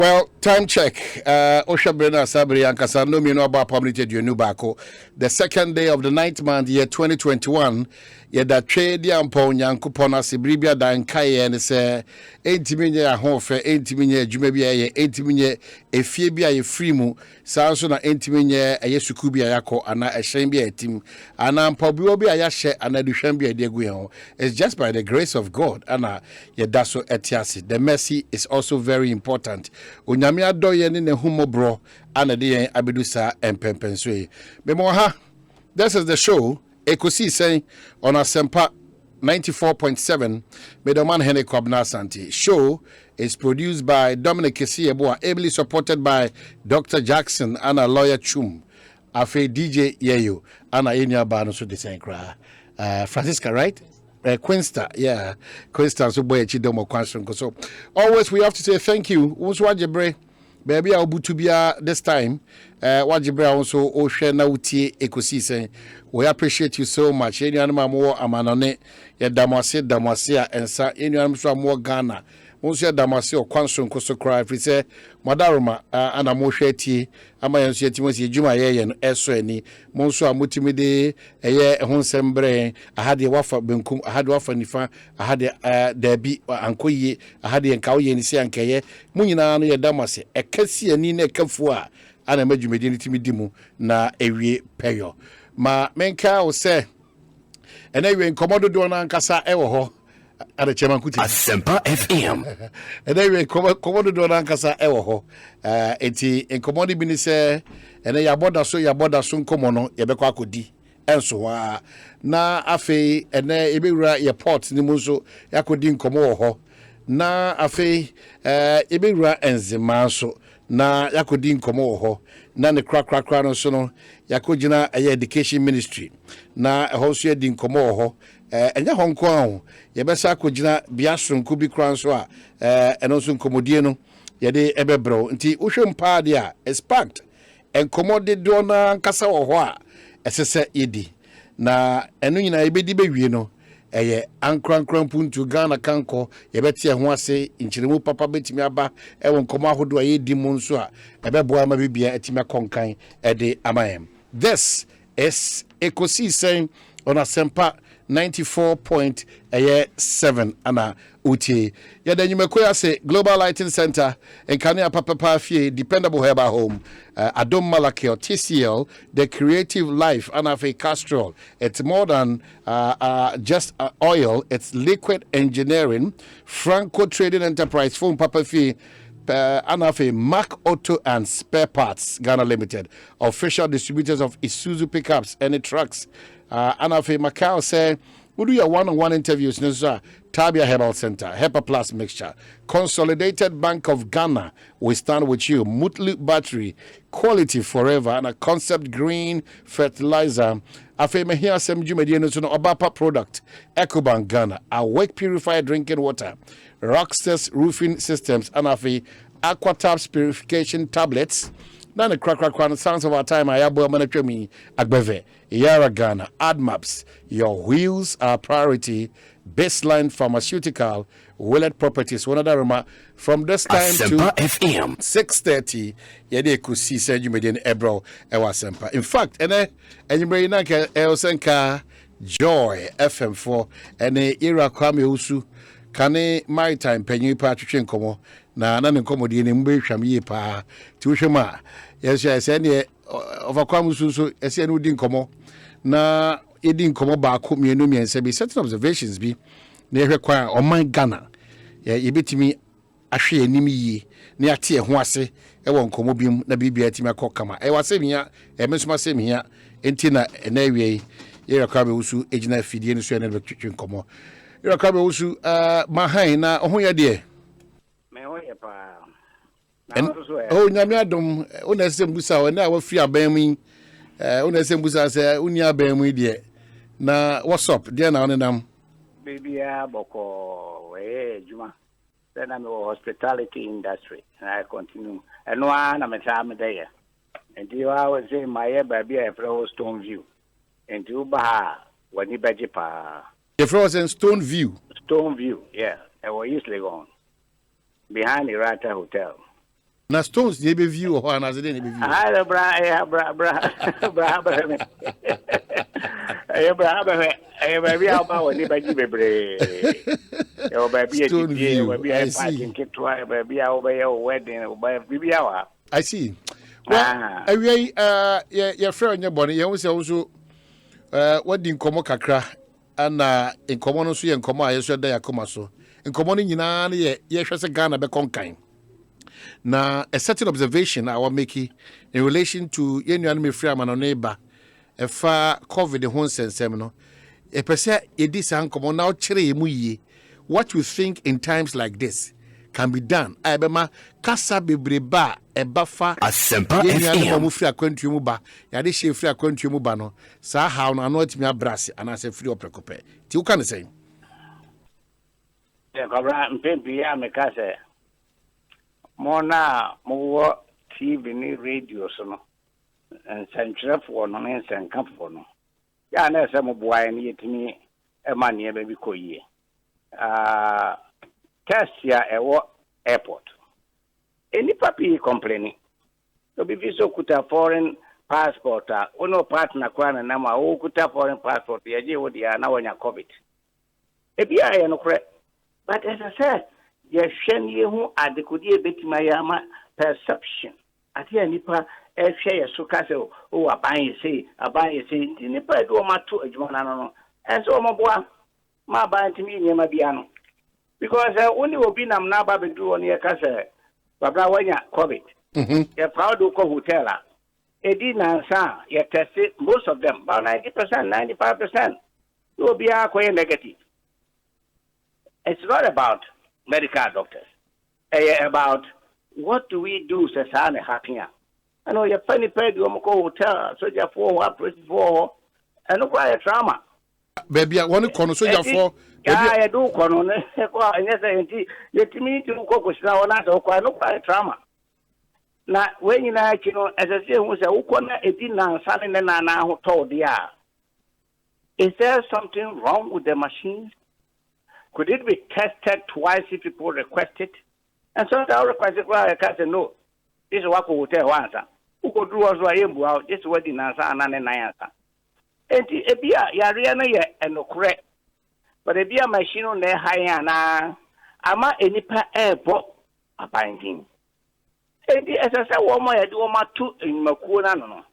Well, time check. Osha Brena Sabri and Kasano Mino about permitted your new bako. The second day of the ninth month, year 2021. Ye da trade yampon yankupona sibribia dan kaye and say 80 minye a hofe, 80 minye jumebia, 80 minye a fiebia ye frimu, Sanso na 80 minye a yesukubia yako, and a shambia team, and I'm probably a yashe and a dushambia deguion. It's just by the grace of God, Anna ye daso etiasi. The mercy is also very important. Unyami adoye ni ne humo bro, ana de abedusa empempenswe. Memoha, this is the show. Ekosiisen on Asempa 94.7. Medoman Hene Kwabna Santi. Show is produced by Dominic Kesieboa, ably supported by Dr. Jackson and a lawyer Chum. Afe DJ Yeyo. Ana Inya Bano so desenkra. Francisca, right? Quinsta, yeah. Quinsta so boy chidomo kwanson. So always we have to say thank you. Unswajebre. Baby, I'll to be this time. Wajibra also Oshe na utie Ekosiisen. We appreciate you so much. Anyone more amanone ya damase and sa anyone more Ghana. Monsieur Damase or Kwanson Koso cry if say Madaruma and a mosheti amayansieti was Juma and Esweni Monso Mutimide a year honsembre. I had the wafa bunkum, I had wafa nifa, I had the debi ankoye, I had the enkawi and siankaye, Munina ya Damase, a Kessi and Nina Kafua, and a majumedinity midimu na ewie peyo. Ma menka o say and anyway komodo do na nkasa ewo ho ada chairman kuti Asempa FM and anyway komodo do na nkasa ewo ho enti enkomodi bi ni say and ya boda so nkomo no ye bekọ akodi enso wa na afei ene ebewura ye port ni mu so yakodi nkomo wo ho na afei ebewura enzima so na yakodi nkomo wo ho na ne krakrakra no so no yakogina education ministry na ho so yedi nkomo wo ho enya honko ahu ye besa akogina biasronko bi kran so a eno so nkomodie no ye de ebebro nti wohwem pa de a expect enkomode do na nkasa wo ho a esese yedi na eno nyina ebedi bewie no eye ankrankran puntu Ghana kanko yebetie ho ase nchiremu papa betimi aba ewo nkomo ahodo a yedi mu nso a ebeboa ma bibia etimi akonkan ede amayem. This is Ekosiisen on Asempa 94.7 ana uti yada nyumekoya se Global Lighting Center enkane apapa fie dependable herbal home Adom Malakio TCL the creative life anafe castrol. It's more than just oil, it's liquid engineering. Franco Trading Enterprise phone papa fie Anafe Mac Auto and Spare Parts Ghana Limited, official distributors of Isuzu pickups and trucks. Anafe Macau say we do your one-on-one interviews. Tabia Herbal Center, Hepa Plus Mixture, Consolidated Bank of Ghana, we stand with you. Mutlu Battery, quality forever, and a Concept Green Fertilizer. Afe Mehia Semju Mediano Obapa product, EcoBank Ghana, Awake Purified Drinking Water, Rockstars Roofing Systems, and Afe Aquataps Purification Tablets. None crack sounds of our time. I have Manachemi Agbeve, Yara Ghana, AdMaps. Your wheels are priority. Baseline Pharmaceutical, Willett Properties. One other remark from this time Asempa to FM 6:30. Yede Ekosiisen you made in Ebro Ewa Asempa. In fact, you may not Elsenka Joy FM4 and era Kwame Owusu kane maritime penyu pa twetwe nkomo na nkomodi ne mbe hwam yi pa ti wohwema yes ne overcome so ese ne udi nkomo na edi nkomo ba ko mienu miense bi certain observations bi na ehwe kwa oman Ghana ye betimi ahwe anim yi na ate ho ase ewo nkomo bi na bibia atimi akokama wase mia mesoma se mia enti na na awie ye Kwame Owusu ejina fidie ne so ne betwetwe nkomo Kwame Owusu mahan na ohoya de me hoye pa oh nyame adom una sembusa na wafiri aban una sembusa se uni aban mu de na what's up there na onenam baby boko juma then I'm in hospitality industry and I continue and one I'm a time there and you always say my baby I flow Stone View and you ba when you beji pa the frozen Stone View, yeah, I was easily gone behind the Rata Hotel. Na stones dey be view or na say dey be view. Ah, bra. Baby, how about when baby bebre? Your baby at Stone baby I I see. parking kit try, baby over your wedding, baby hour. I see. Well, away your friend your body, you say also what din komo kakra ana in komo no so ye komo a yeso da yakoma so. In komo no nyina na ye hwese Ghana be konkan. Na a certain observation I want make in relation to ye nuanu me free amano neighbor efa COVID ho nsensem no. E pese ye di san komo na o kire mu yie. What you think in times like this can be done. Ebema kasa bebreba ebafa Asempa yenu FM. mu free akwantu mu ba. Ya de she free akwantu mu ba no. Sa how no ano atimi abrase ana se free oprekope. Ti u kan say. Yeah, cobra mpempi ya mekase. Mona mo TV ni radio so no. Nsantrefo no ne nsankafo no. Ya na se mo boa ni yetimi e ma ne be bi koyie. Test ya ewo airport. Any papi complaining. So be viso kuta foreign passport ono partner kwa na nama o kuta foreign passport ya je wodi ya na wanya COVID. Ebi aye no kre. But as I said, ye hwen ye hu adekodi ebetima ya ma perception. Ati ya nipa ehwe ye so ka se o aban ye sei nipa do ma to adwuma na no. Enso mo boa ma ban timi nyema bia no. Because only obi nam na ba bedu on ye ka se babra wanya COVID. Ye proud ko hotel edi nansa ye test most of them about 90%, 95%. No be a negative. It's not about medical doctors. It's about what do we do to say happy. I know you're funny paid you go hotel so you for and no quite a trauma. Baby I want to kono so ya for yeah, I do kono ne ko anya say you timi to go ko sina wona to ko no quite trauma. Na when you na you know as I say who say ukona edi nansa ne na ho to dia. Is there something wrong with the machines? Could it be tested twice if people request it? And so the request it, well, I can't say no. This is what we will tell once. Who could do also a yembu out, this wedding answer and an answer. And it be a yariana and no correct. But it be a machine on the high na ama any pa airport a binding. And as I said, one more, I do my two in Makuna no.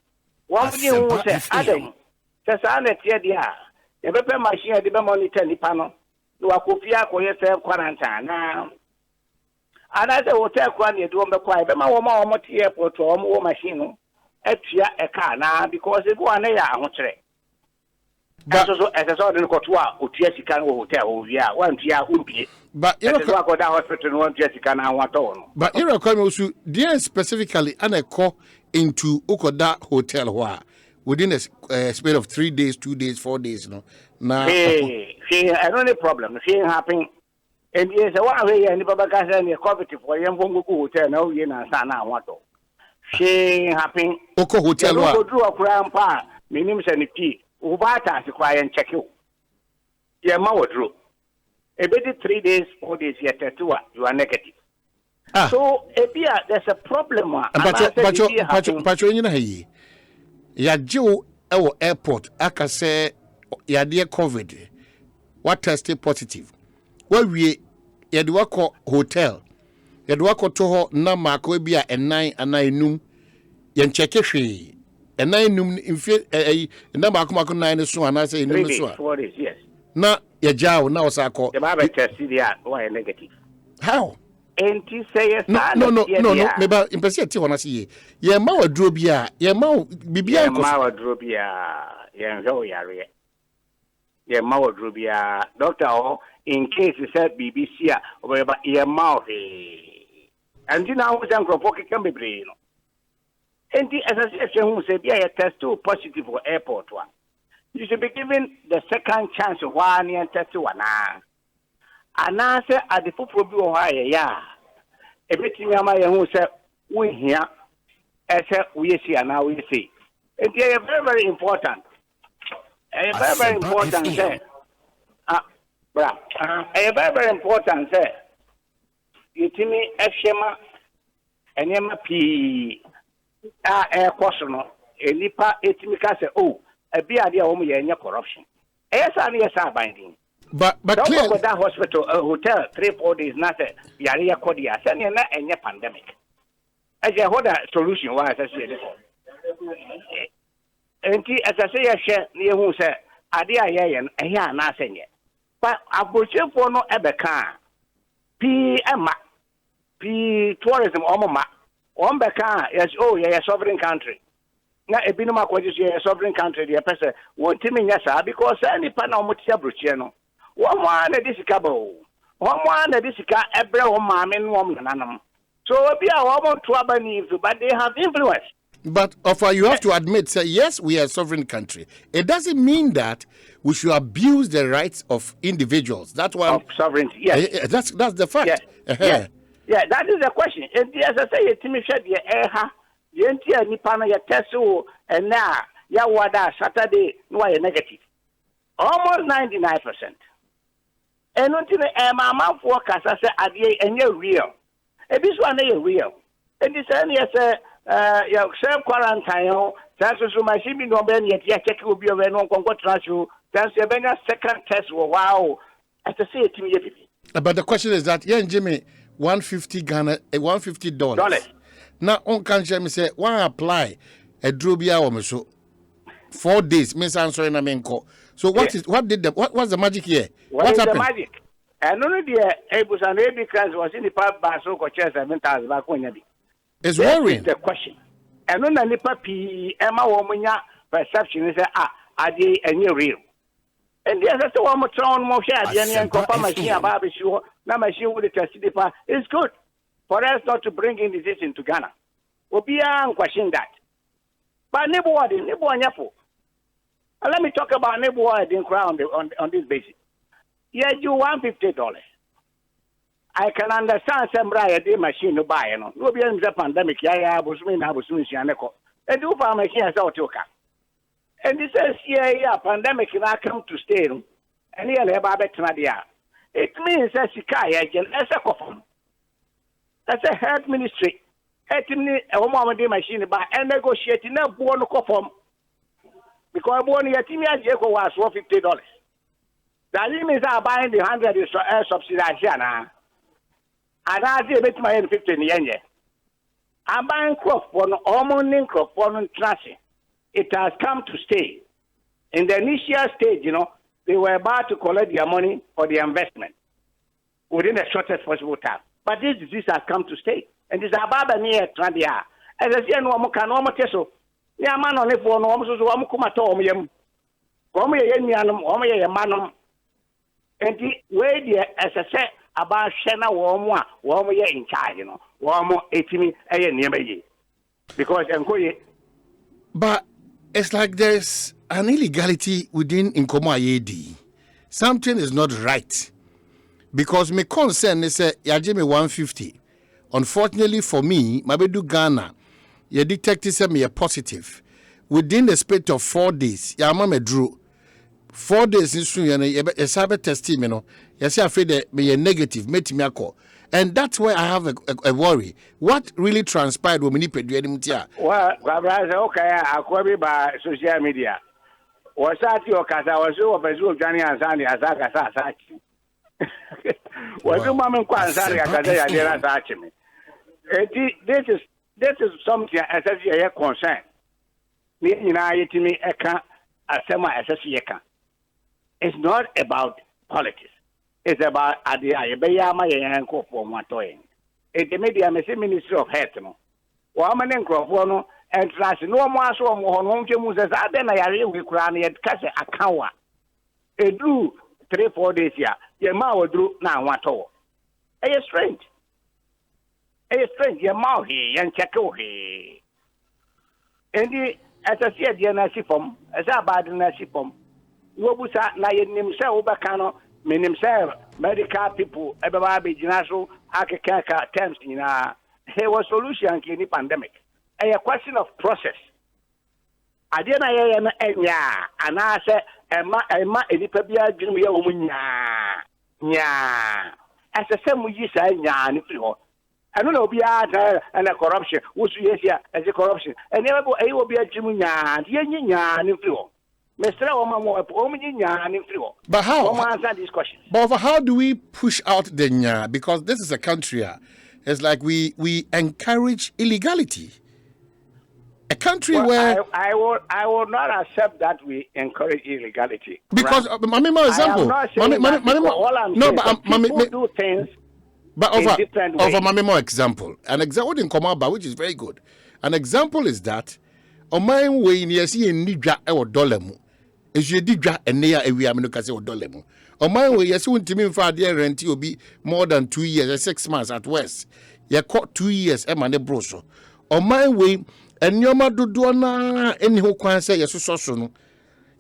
One thing who say, Adam, says I let you the paper machine at the monitor the panel. No akofia ko yese quarantine na ana de hotel kwa ne do mbe kwa be ma wo ma wo tie airport wo mo machine no atua e car na because e go na ya ahokere so so de ko to a otua sika no hotel wo via wan tua umpie but you know ko da hospital no wan tua sika na wato no but you know Kwame Owusu there specifically ana call into Ukoda hotel where within a space of 3 days 2 days 4 days no na she I don't have problem she happen and yes one way and baba ka say na COVID for yem go hotel na we na sa na wato she happen Oko hotel wa go do akura mpa minim se ni pi u ba ta se kwa yen check you ye ma wodro e be 3 days 4 days ye tetua you are negative so ebia there's a problem pacho nyina hayi ya jiu ewo airport aka say ya de COVID what tested positive what we ya de wako hotel ya de wako to ho na mako bia enan ananum ya ncheke hwe enan num mfie na mako nan so ana say enum so 4 days yes na ya jaw na osako the baba test dia why negative how enti say yes no me ba impesi ati hona se ye ma waduro bia ye ma bibia ko ma waduro bia ye nzo yare ye ma waduro bia doctor in case he said BBC or ye ma he and now we can go for can be brain no enti as I say who say bia ye test positive for airport one you should be given the second chance one and test one ana say adifofo bi o ha ye ya ebetimi ama ye hu say we hia ese we see ana we see it is very important very important say very important say yitimi ehwema enema pii a ekwoso no enipa etimika say oh ebi ade a wo ye enye corruption esa na yesa binding but clear go that hospital hotel 3-4 days na say yare ye kodia say na enye pandemic eje hoda solution wa say say dey enti asa say ye hwe na ye hu say ade a ye no ehia na asenye but abochefo no ebeka pi ema pi tourism omoma ombeka yes oh yeah sovereign country na ebinum akwaji so sovereign country dey person wontimi nya sa because any pa na omotia brochie no wo mo na disika ba wo mo na disika ebre wo maame no wo nanam so obi a wo mo to abani but they have influence. But you have to admit, say, yes, we are a sovereign country. It doesn't mean that we should abuse the rights of individuals. That's one of sovereignty. Yes, that's the fact. Yeah, yeah, that is the question. And as I say, Timmy said, the entire Nipana, ya tesu, and now ya wada Saturday, no negative, almost 99%. And until my mouth forecast, I say, and you're real. And this one is real. And this one is yeah, self quarantine. That's so my shimi no ben yet check will be over no congo transfer. That's your second test. Wow, as I say to me. But the question is that Jimmy 150 Ghana $150. Now on can me say one apply a drubia or so 4 days. Miss answering a menko. So what's the magic here? What happened? The magic? And only the Abus and Abicans was in the pub bar so chess 7,000 back when you be. It's worrying. The question. And when the papi Emma Womunya perception is are they any real? And the other one more town more share the and compare machine about sure. Now machine with the testifa is good for us not to bring in disease into Ghana. We'll be question that. But neighborhood, let me talk about neighborhood in crown on this basis. Yeah, you $150. I can understand some right machine to buy, you know. No be in the pandemic, yeah, was me now was Shaneko. And do for machine as out to and this says, yeah, pandemic can come to stay. And here, about Nadia. It means that Sikai agent as a coffin. That's a health ministry. A woman machine buy and negotiating a born coffin. Because born your team was worth $50. That means I'm buying the 100 is subsidized. And I did my 15 yen. I'm buying crop for almost crop for tracing. It has come to stay. In the initial stage, you know, they were about to collect their money for the investment within the shortest possible time. But this disease has come to stay. And this is about a near Trandia. As I say, no one can almost so. Yeah, man on it for no almost one kumato yam. Come here, manum. And the way, as I said, about Shana Womwa, Womwa in charge, you know, Womo 18 a near me. Because I'm going. But it's like there's an illegality within Nkomo Ayedi. Something is not right. Because my concern is Yajime 150. Unfortunately for me, Mabedu Ghana, your detective said me a positive. Within the space of 4 days, Yamame drew 4 days in Suyan, a cyber testing, you know. Yes, I'm afraid that me a negative, made me a call. And that's where I have a worry. What really transpired when we need to well, okay, I'll call me by social media. Was that your casa? Was you a Bazoo Johnny and Sandy as I said? Was you Mamma Kwanzari as I said? This is something as a concern. Me to me, a semi associate. It's not about politics. It's about Adia, Bayama, and Kopo Matoin. It's the media, Ministry of Health. No, woman and Crofono, and Trash, no more so on Muses, then I really cry at Casa Akawa. It drew 3-4 days here. Your mouth drew now one toe. A strange. Your mouth here, and Chaco here. And the, as I said, the Nasipum, as I bad Nasipum. Wobusa na yenimse obakano menimse medical people ebeba be ginaso akekeka terms ina he was solution to the pandemic a question of process ade na ye na enya ana se ema enipa bia dwum ye omunya nya asese mu yi sa nya ni firi ho I don't know be and a corruption. What's yes here as a corruption. And never go a will be a Jimunya, Yenya, and influence. Mr. Omamo, Ominya, and influence. But how? Answer this question. But how do we push out the nya? Because this is a country. It's like we encourage illegality. A country where I will not accept that we encourage illegality. Because Mamimo example. People do things. But over Mamimo example, an example in Komaba, which is very good. An example is that on my way in Yasi and Nidra or Dolemu. Is you did and near a we are Minocasi or Dolemu. On my way, yes, won't mean for dear rent will be more than 2 years, 6 months at West. You caught 2 years, Emma de Broso. On my way, and your mother do na any who can say yes, so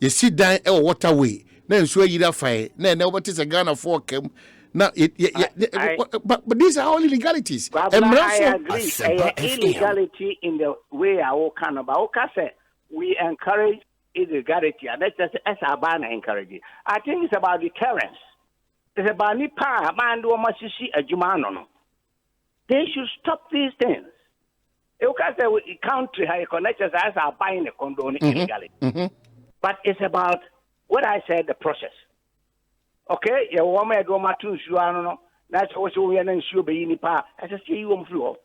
you sit down a waterway, then swear you that fire, then what is a gun of fork. Now, but these are all illegalities. I agree. Illegality in the way I will can about we encourage illegality, and that's just as our encourage it. I think it's about deterrence. It's about Nipa, man, do Masisi, a Jumano. They should stop these things. You can say we country how you connect us as are buying a condone illegality. But it's about what I said, the process. Okay, you want me to do my two no. That's also we are sure be in Nipa. As I see you flow.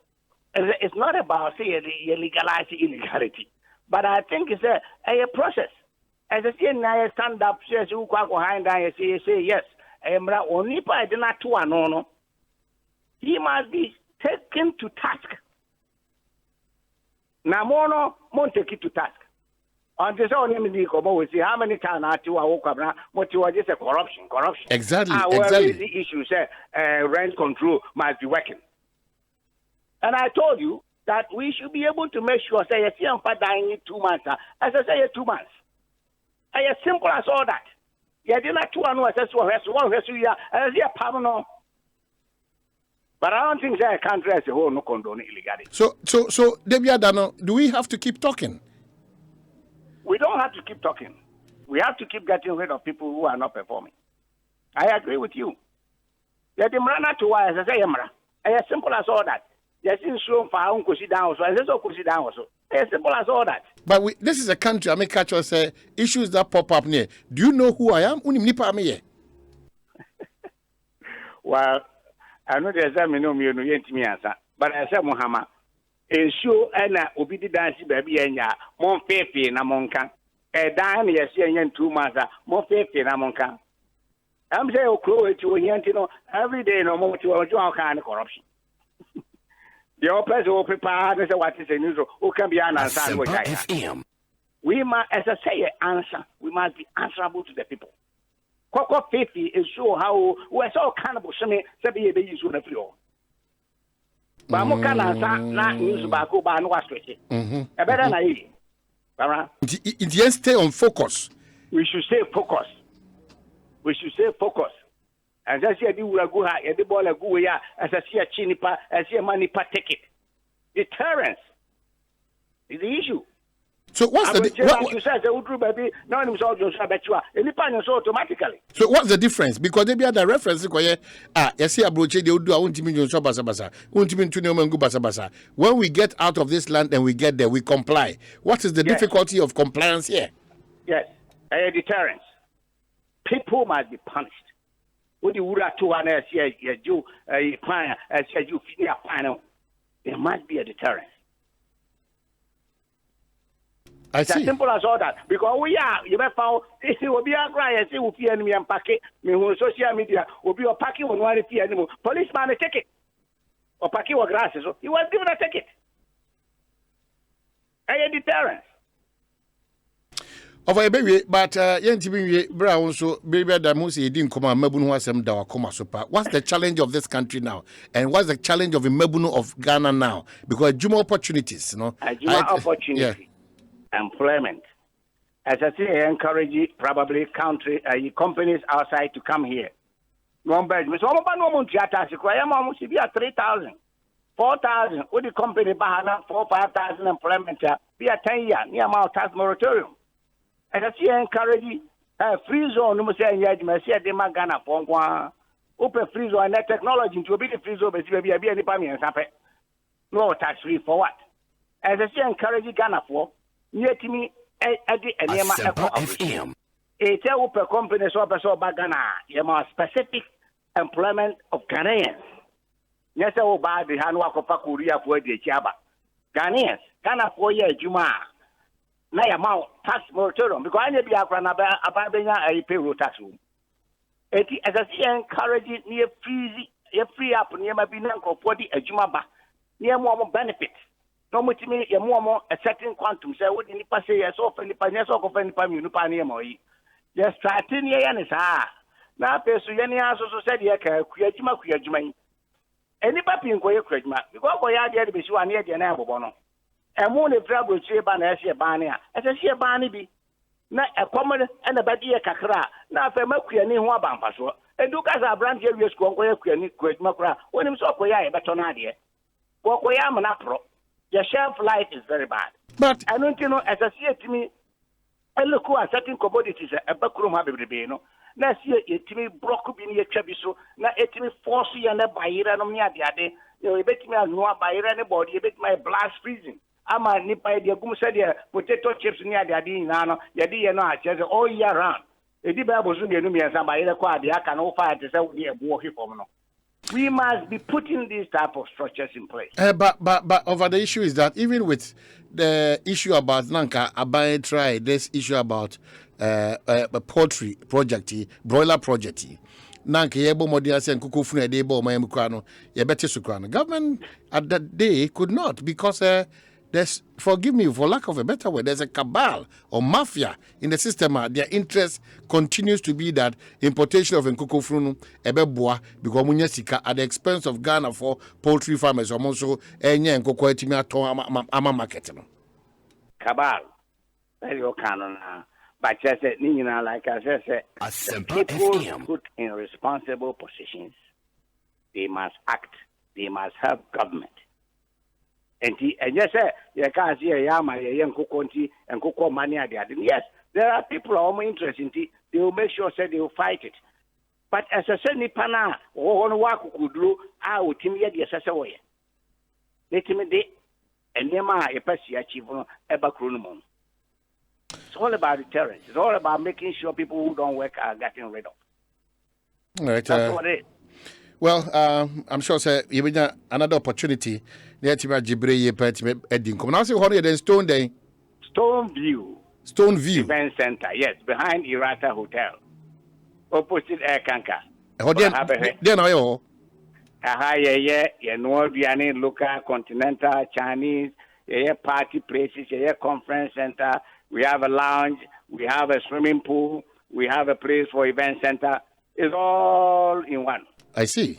It's not about say legalize illegality. But I think it's a process. As I say, now stand up, says who go behind I say yes. Only by the not to no. He must be taken to task. Namono won't take it to task. On this own, we see how many times I woke up now, what you are just a corruption. Exactly. Exactly. The issue say rent control must be working. And I told you that we should be able to make sure, say, you see, dying in 2 months. As I say, 2 months. As simple as all that. You did not 2 months, as well as 1 year, as a permanent. But I don't think that a country as a whole no condone illegality. So, Debbie Adano, do we have to keep talking? We don't have to keep talking. We have to keep getting rid of people who are not performing. I agree with you. Let them run out to why, as I say, as simple as all that. Yes, in show for our own sit down, so as sit down also. As simple as all that. But this is a country, I mean, catch us issues that pop up near. Do you know who I am? Well, I know there's a minimum you answer, but I said, Muhammad, a show and obi di dance baby and ya, mon fefe na monka. A dime, yes, and 2 months, more fefe na monka. I'm saying, oh, Chloe, to every day, no more to all kind of corruption. The oppressor will prepare what is a news who can be an answer. We must, as I say, answer. We must be answerable to the people. Coco 50 is show how we are so cannibal. Some say they use the floor. But more can answer not news about go by no straight. A better naive. Yes, stay on focus. We should stay focused. We should stay focused. As I see a do go at the ball go ya as I see a chinipa, as see a money per ticket. Deterrence is the issue. So what's the automatically. So what's the difference? Because they be at the reference you see a broche they do I won't mean basa won't mean to basa. When we get out of this land and we get there, we comply. What is the difficulty of compliance here? Yes, a deterrence. People must be punished. What you would have to one as you plan as you finish final. There must be a deterrence. I see. As simple as all that. Because we are, you may found, it will be a cry and say, we'll fear enemy and packet, me who social media will be a packet on one fear anymore. Policeman a ticket. Or packet or glasses. He was given a ticket. A deterrence. Over a baby, but Yentimi Brown, so baby Damusi didn't come on Mebunu was some Dawakoma super. What's the challenge of this country now? And what's the challenge of the Mebunu of Ghana now? Because Juma opportunities, you know. Opportunity. Yeah. Employment. As I say, I encourage probably companies outside to come here. One bed, so I'm no theater. I'm almost be at 3,000, 4,000. With the company Bahana 4,000-5,000 employment. Be a 10 year near my tax moratorium. As I say, I encourage free zone. No more saying yeah, you may say they Ghana for one. Open free zone and technology to be the free zone, but be a pami and sape. No tax free for what? As I say, encourage Ghana for, near to me, Eddie and Yama FM. A tell per company so Ghana, Yama specific employment of Ghanaians. Yes, I will buy the handwork of Korea for the Chaba. Ghanaians, Ghana 4 years, Juma. Na amount tax moratorium because I be about a payroll tax room. As I say, encourage it near free up near my binanko for the Ajumaba, near more benefit. No much me, more a certain quantum. Say, what in the pass, yes, often the pioneers of any pioneer moi. Just try 10 years, now, Pesuyani also said, Kuyajima. Any papi in Koya Kujma, because Koya did be sure near the Nabono. And more the trouble Cheba and Asia Bania, as a sheer Barney be. Not a common and a badia cacra, now for Mercury and Wabampaso. And look as our branch areas go Kujmakra, when him so Koya, but on idea. Well, Koya Manapro, your shelf life is very bad. But I don't know, as I see it to me, I look at certain commodities, a backroom habibino. Na see etimi block bi ne twabiso na etimi force ye na bayira no me ade ade e betimi anu bayira ne body e betimi blast freezing ama nipa de gum se de potato chips ne ade ade ina no ye de ye no a che all year round e di ba bozu de no me san bayira kwa ade aka no fa ate se wo de ebu ohi fom no. We must be putting these type of structures in place. But over the issue is that even with the issue about Nanka Abai try this issue about a poultry project, broiler project. Nanka yebo modia sen kuku fune debo mayemkrano, yebete sukrano. Government at that day could not because there's, forgive me for lack of a better word, there's a cabal or mafia in the system. Their interest continues to be that importation of nkukufunu ebeboa because munya sika at the expense of Ghana for poultry farmers or also enye nkukwa etimi aton ama market no. Cabal. Very canon. But just like I said, people put in responsible positions, they must act, they must help government. And yes, you can't see a yama, a young coconti, and cocoa money at the other. Yes, there are people who are more interested in it, they will make sure that they will fight it. But as I said, Nipana, or on work could do, I would timid the assessor way. They timid and Yama, a passy achieve a backroom. It's all about deterrence. It's all about making sure people who don't work are getting rid of. All right. That's what it is. Well, I'm sure sir, you will another opportunity. Now say Stone Day. Stone View Event Center, yes, behind Irata Hotel, opposite Air Kanka. Then I oh. Local, continental, Chinese, party places, conference center. We have a lounge, we have a swimming pool, we have a place for event center. It's all in one. I see.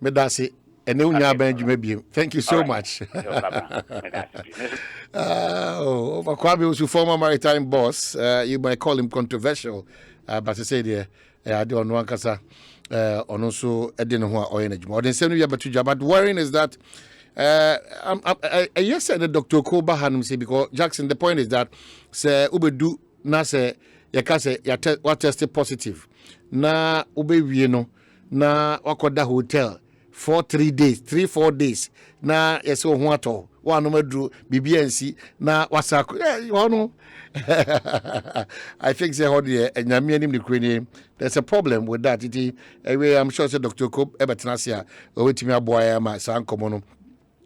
Medasi, thank you so much. Kwame Owusu, former maritime boss. You might call him controversial, but I say there, I don't know Kasa, on also Edinwa or energy. More than 7 years, but worrying is that. Yes, said Dr. Koba Hanum say because Jackson, the point is that say ube do na say ya ka say ya what tested positive na ube wie no na wakoda hotel for 3 days 3-4 days na yes ho ato wa no madru BBNC na wasako no I think say how the nyame anim the kwani there's a problem with that I'm sure say Dr. Koba ebetenasia o wetimi aboya ma san komo no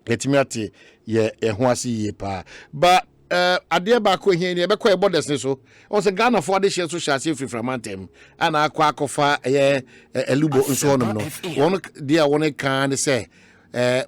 etimiate ye ho ase ye pa but ade ba ko hia ni be ko e borders ni so on se Ghana for de share so share free from antem ana akwa akofa ye elubo nso onum no won dia won kan say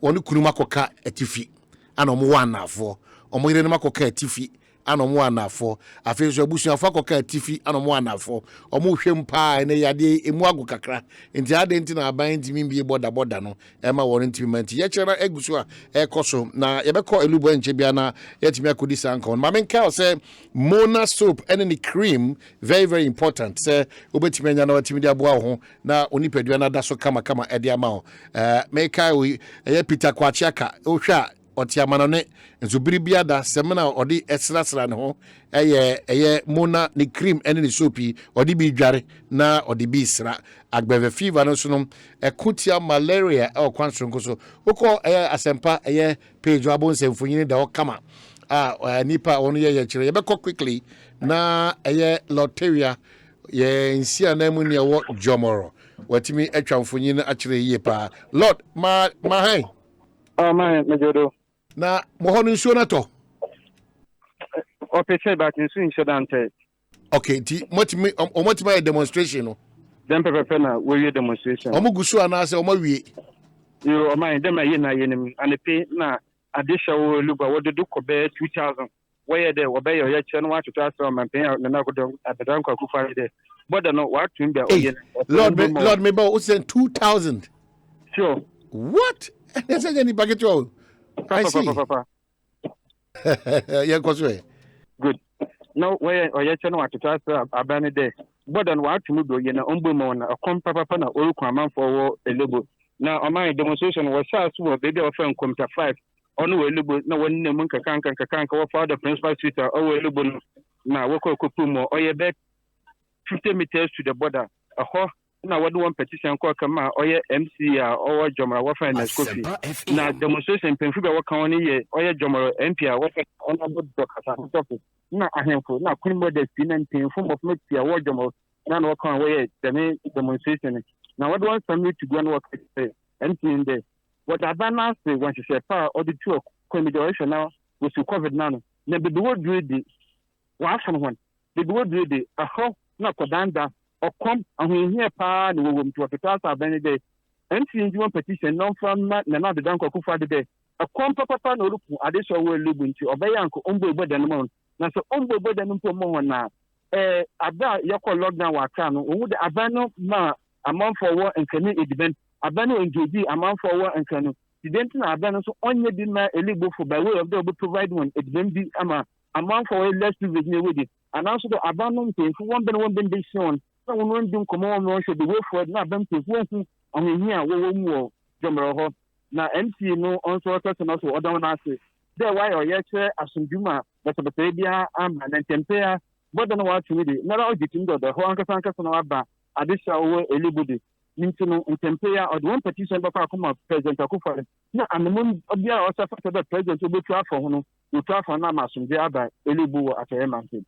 won kunuma koka atifi ana omo wanafo omo yire no makoka atifi ana omo wanafo afi so abusuafo koka atifi ana omo wanafo omo hwem pa ne yade emu agu kakra enti ade enti na aban ntimi bi border no e ma won ntimi manti ye chera egusu a ekoso na ye beko elubo enche bia na yetimi akodi sankon ma menka say Mona soap and any cream very very important say obetimi anya na watimi dia boa ho na onipadua na da so kama e dia ma o meka we Peter Kwachiaka o hwa otiamanone nso biribia da semina odi esrasra ne ho eye mona ne cream ene ne soapy odi bi dware na odi bi sra agbeve fever no so no ekotia malaria e okwansonko so ukọ asempa page abonse mfonyini da okama nipa onu ye kire ye bekọ quickly na loteria ye nsia na mu ne wo jomoro watimi atwa mfonyini akire yie pa lord ma hai my Majodo. na mohonu nsuo na to Opeche back in swing shadante. okay ti motimi demonstration no Then Pepper na we demonstration. omugusu anase omawie You my them na yenim and the pay na addition we look what do kobe 2000. Where there obey your chen what to transfer my pay na go at the danko ku fare there. But no what to be Lord me ba o send 2000. Sure. What? That's any package all. I see. Yeah, cause Good. No where or yet what to transfer abane there. But then what to do na ombo na kom papa na oru kwaman for a label. Now on my demonstration was so baby of computer 5 on we label na one name kanka for the principal street or label na we ko kupumo or 50 meters to the border. Na what one petition call kama oye MC or Jomara wafa na Skofi na demonstration penfuga waka oni ye oye Jomara MP wafa honorable Dr. Topic na ahemfo na kunimo de sinan penfu of metia wo Jomara na no waka we the demonstration na what one submit to go and work MC in there what abana say when she say power or the two combination now was COVID now na be do di wa from one be do di na kodanda okom ahunhia pa na wo mtu apetasa abenede enti njiwon petition non from na de danko kufa de okom papa na olupu adesho wo elubu nti obeyanko ombo egboda no mo na so ombo egboda no mpo na ada yakọ lockdown wa ka no owu de abano ma amanfo wo nkane ediben abano engage amanfo wo nkane student na abano so onye bi na eligbo for by way of they will provide one ediben bi ama amanfo wo less privilege ne wedi and also the abano mpenfu one ben decision na won ndum komo no hwe the way forward na bempenfu hu ahihia wo mu jomro ho na MC no onso person so odan na ase there why o ye che asunduma but bia am na tempea bodo no wa tumi de na ra ojitin do ho ankasa no aba adisha wo elibudi nintino tempea or the one petition ba kuma president akufo na anum obia o sa fa president obetu afọ ho no otu afọ na masumde aba elibu ateye mantin.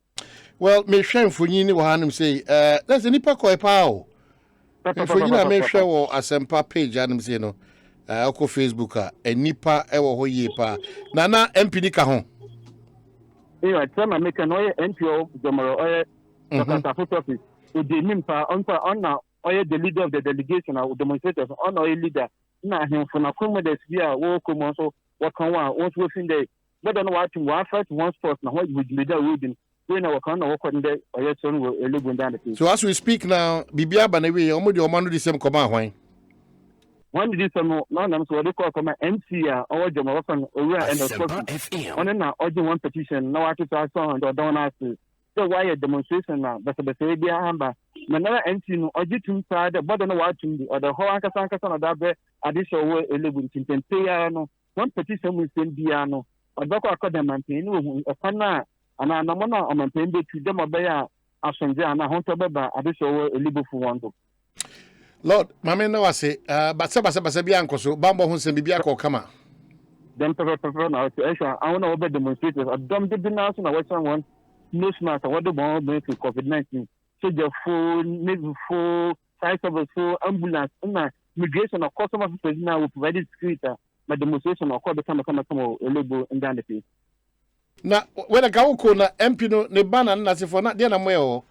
Well, me share mfonyini wa hanum say there's a nipa ko epa o mfonyini me share wo asempa page hanum say no ko Facebook a nipa e wo ho ye pa na MP ni ka ho I tell my make no NPO Jomoro oye Dr. Topic odi nimpa on oye the leader of the delegation or demonstrators on oye leader na hemfo na komo da sbia wo komo so wakan wa won so fin dey but no what one first one sport na what would leader within when I can work on the oye son will elibu down the so as we speak now bibia ba na we omo de omo no the same koma hwan one did some no na so they call come MC or Jomoro fan owura and of on na urging one petition now to start on the don ask so why a demonstration now but the bia hamba manara MC no ojitum side but no what to or the whole ankasa na that be additional wo elibu tintempe no one petition we send bia no odoko akọdam campaign no efana ana na mona o campaign be tu dem obeya asonje ana honto beba additional wo elibu fu wando Lord mame na wase basa bia nkoso bambo ho nsem bia ko kama dem pepper na so esha I want to obey demonstrators adom de na so na western one no smart what the bomb be COVID-19 so the full maybe full size of a full ambulance na migration of customer service now will provide security my demonstration or call the kama elebo ndande pe na wena ka woko na MP no ne bana na sefo na dia na moye o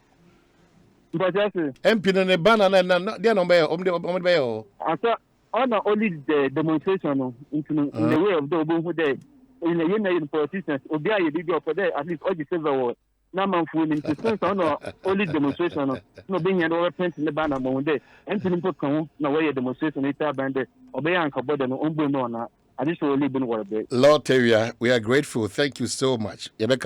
MP no ne bana na dia no be omde be o asa on only the demonstration into in the way of the obo who there in the union politicians obi aye big up there at least all the favor na manfu ni since on only demonstration no being here over print in the banner mo there MP no kan na way demonstration ita bande obi anka bodo no ombo no na additionally been what a Lord Terria, we are grateful. Thank you so much. Well,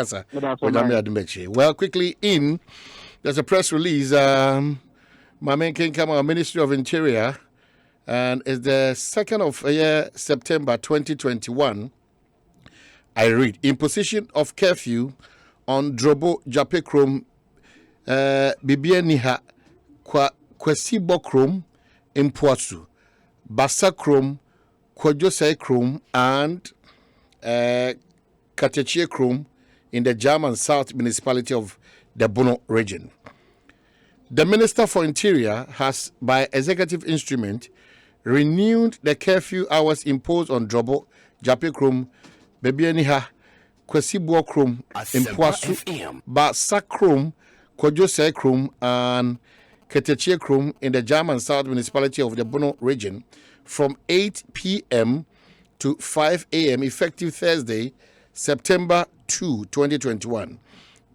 quickly there's a press release. My man can come out Ministry of Interior, and it's the 2nd of September 2021. I read, imposition of curfew on Drobo Jape Krom, Bibianiha, Kwesibo Krom, Impoasu, Basa Krom, Kwajose Krom, and Katechie Krom in the German South municipality of the Bono region. The Minister for Interior has, by executive instrument, renewed the curfew hours imposed on Drobo, Jape Krom, Bebianiha, Kwesibo Krom, Impoasu, Basa Krom, Kwajose Krom, and Ketechie Krom in the German South municipality of the Bono region from 8 p.m. to 5 a.m. effective Thursday, September 2, 2021.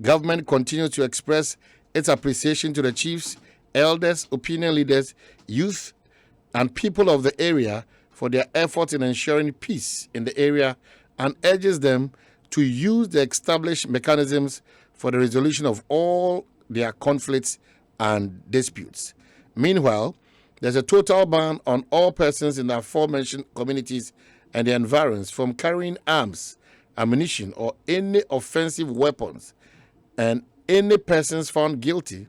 Government continues to express its appreciation to the chiefs, elders, opinion leaders, youth, and people of the area for their efforts in ensuring peace in the area and urges them to use the established mechanisms for the resolution of all their conflicts and disputes. Meanwhile, there's a total ban on all persons in the aforementioned communities and their environs from carrying arms, ammunition, or any offensive weapons, and any persons found guilty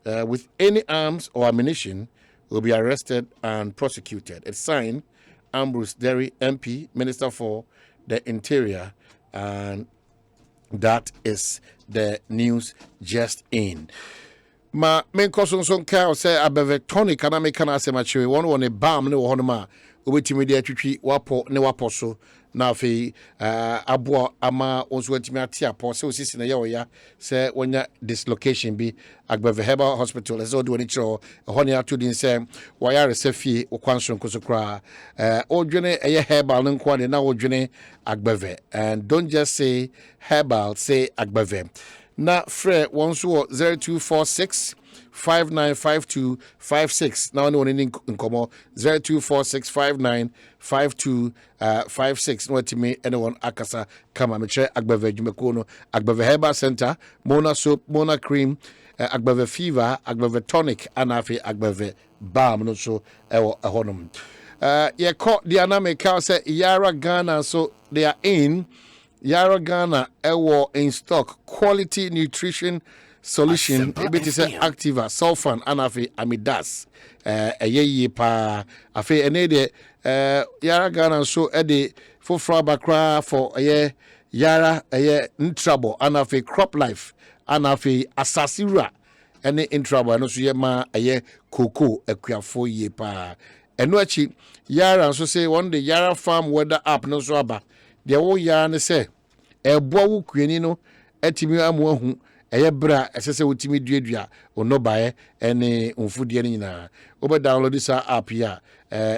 with any arms or ammunition will be arrested and prosecuted. It's signed Ambrose Derry, MP, Minister for the Interior, and that is the news just in. Ma men kosonson ka say abeve tonic na me kana asemachiwe one bam ne wo hono ma obetimi de atwitwi wapo ne wapo so na afi abo ama onso atimi ate apo se osisi na ye oya se wonya dislocation bi agbeve herbal hospital as odo ni chiro hono ato din se wayare safie okwanso nkoso kra odwene eye herbal nko ne na odwene agbeve, and don't just say herbal, say agbeve. Na frɛ wɔn so 0246 595256 na wɔn ne nkɔmɔ 0246 595256 na wɔtumi ɛne wɔn akasa kama mekyerɛ agbɛvɛ dwumakuo no agbɛvɛ herbal center, mona soap, mona cream, agbɛvɛ fever, agbɛvɛ tonic, ana afei agbɛvɛ balm no so ɛwɔ ɛhɔnom. Yɛkɔ deɛ na meka sɛ Yara Ghana, so they are in Yara Ghana in stock quality nutrition solution. It is Activa, Sulfan, Anafi, Amidas. Ye pa afe ene de Yara Ghana so ede for bakra for Yara Intrabo, Anafi Crop Life, Anafi Asasira, ene Intrabo, no so ye ma cocoa equiafo ye pa. Enochi Yara so say one day Yara Farm weather app no so aba. The wo ya ne se eboa wo kuani no atimi amoahu bra esese wotimi duadua ono bae ene onfudie ne nyina obe download this app ya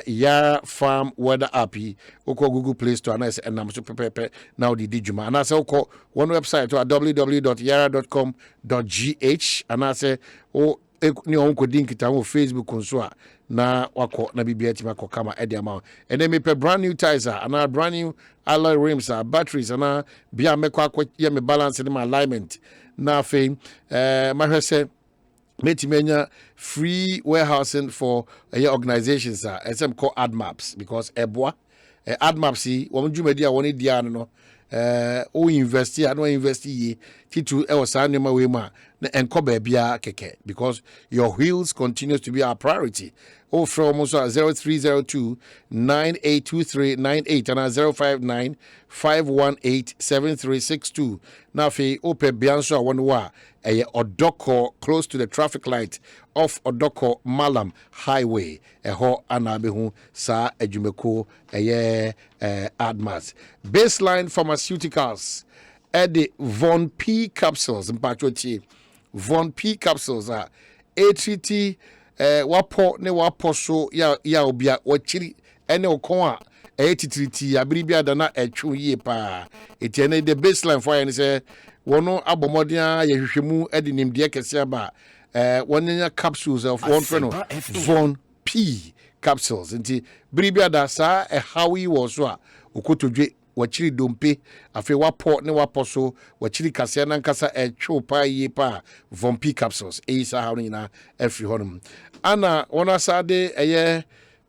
Yara Farm weather app yi okọ Google Play Store na enam so pepepe na odi djuma ana se okọ one website to www.yara.com.gh ana se o ni on ko din kita wo Facebook nso a na wako na bibia tima ko kama edi ama and then me pe brand new tires and a brand new alloy rims, batteries, and bia me kwa ye me balance in my alignment na fe ma hwe se metimenya free warehousing for organizations SM called AdMaps, because eboa AdMaps si wo dwumadi a woni dia no o invest here, no invest ye titu e was anema we ma na enko ba bia keke, because your wheels continues to be our priority. O from also 0302 982398 and 059 518 7362. Now fe ope bianso one wa Odoko close to the traffic light off Odoko Malam Highway. Ho anabehu sa ejumeko AdMaps. Baseline Pharmaceuticals Eddie Von P capsules mpachochi Von P capsules are ATT wapo ne wapo so ya obia wachiri ene okon a etitriti abiribia da na etwu ye pa etiene the baseline for ya ni se wono abomoden a yehwehwemu edi nimde kese aba wonnya capsules of one friend Von P capsules nti biribia da sa hawi wo so a okotodwe wachiri dompe afi wapo ne wapo so wachiri kase na nkasa etwo pa ye pa Von P capsules isa ha nyina every honum ana wona sade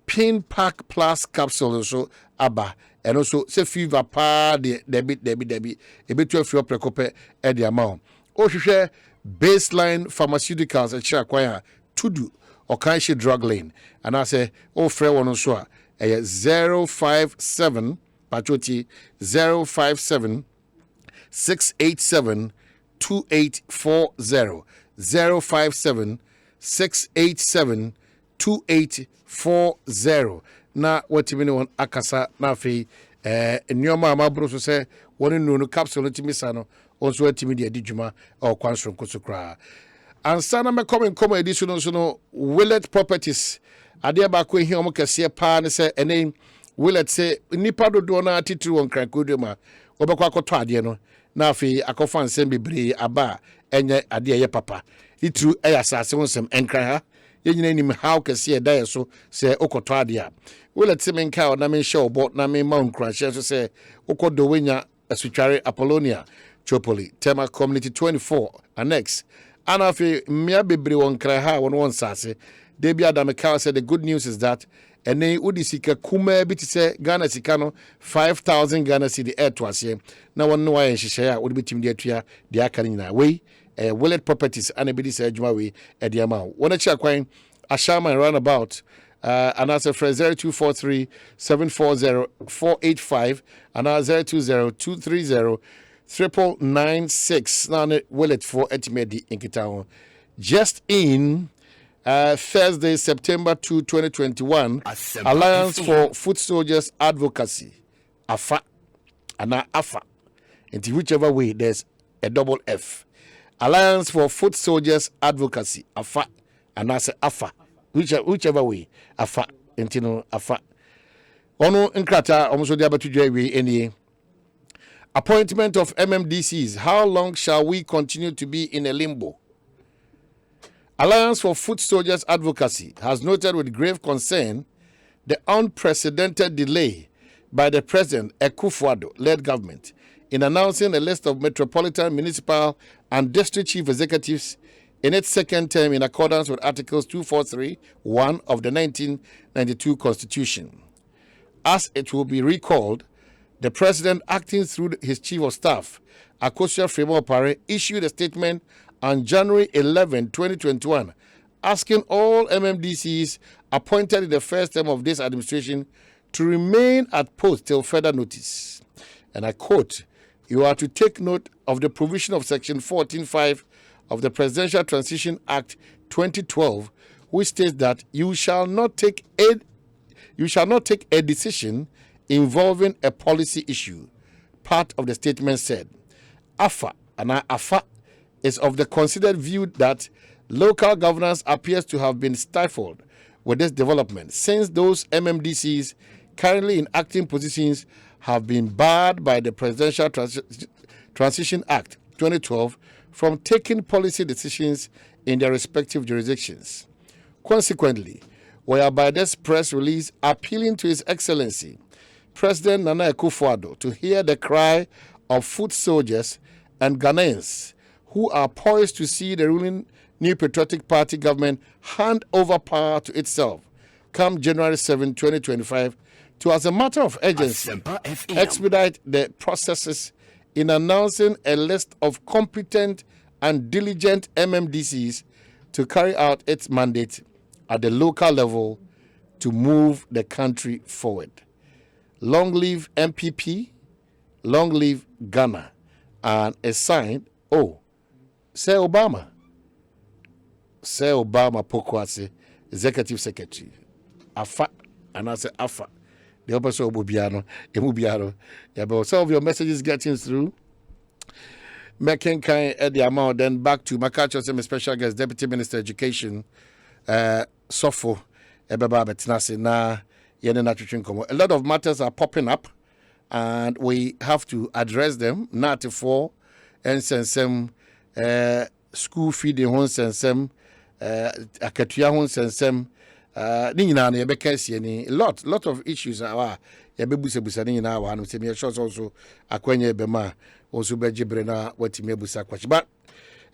pin pack plus capsules so aba and also say fever pa de debit e betu afio prekope e de amount o hwehwe baseline pharmaceuticals e kira kwan a tudu o kan she drug lane and I say o frɛ won so a 057 Pachoti 057 687 2840 057 687 2840 na watimi ne won akasa na afei nneoma amabro so se won no capsule timisa no onso watimi de adidwuma o kwansoro nkoso kra ansa na me come edition so no Willet Properties ade ba ko ehia omo kase pa ne se ene Willet se nipa dodo na atitiri won krankodo ma obekọ akoto ade no na afei akofa nsem bebre aba enye ade ye papa itru eya asase wonsem enkran ha yenyina nim how kase e dae so se okoto ade a Willet se menka o na men hye obo na men ma nkran hye so se okodo wenya asutware Apollonia Chopoli Tema Community 24 Annex anafi mia bebre won kran ha won sase Debi Adameka said the good news is that ene udisika kuma biti se Ghana sika no 5,000 Ghana cedi air to ase na won no ayen hihye a wodi bitim de atua de aka nyina we Willet Properties and ebidi se adwuma we e de ama won a chia kwan ashama roundabout and as a 0243 740 485 and 020 230 996 na Willet for etimedi inkita just in Thursday, September 2, 2021, Alliance for Foot Soldiers Advocacy, AFA, AFA, into whichever way there's a double F. Alliance for Foot Soldiers Advocacy, AFA, and I say AFA, whichever way, AFA, into AFA. Ono Nkrata, almost the other two any appointment of MMDCs. How long shall we continue to be in a limbo? Alliance for Foot Soldiers Advocacy has noted with grave concern the unprecedented delay by the President Ekosiisen-led government in announcing a list of metropolitan, municipal, and district chief executives in its second term in accordance with Articles 243(1) of the 1992 Constitution. As it will be recalled, the President, acting through his Chief of Staff, Akosua Fremopare, issued a statement on January 11, 2021, asking all MMDCs appointed in the first term of this administration to remain at post till further notice. And I quote, "You are to take note of the provision of Section 14(5) of the Presidential Transition Act 2012, which states that you shall not take a decision involving a policy issue." Part of the statement said, AFA is of the considered view that local governance appears to have been stifled with this development, since those MMDCs currently in acting positions have been barred by the Presidential Transition Act 2012 from taking policy decisions in their respective jurisdictions. Consequently, we are by this press release appealing to His Excellency President Nana Akufo-Addo to hear the cry of foot soldiers and Ghanaians who are poised to see the ruling New Patriotic Party government hand over power to itself come January 7, 2025, to, as a matter of urgency, expedite the processes in announcing a list of competent and diligent MMDCs to carry out its mandate at the local level to move the country forward. Long live MPP, long live Ghana, and a signed, Say Obama Pokwase, Executive Secretary. AFA, and I say AFA. The opposite of Bubiano, Emubiano. Yeah, but some of your messages getting through. Making kind at the amount, then back to Makacho, special guest, Deputy Minister Education, Sofo, Ebeba Betnasi, na Yenena Chuchinkomo. A lot of matters are popping up, and we have to address them. 94 and some school feeding homes and some akatua homes and some nina na yebeka sie ni lot of issues are yebebusa nina wa no se me shots also akwanya bema also bejibre na watimi ebusa kwachi. But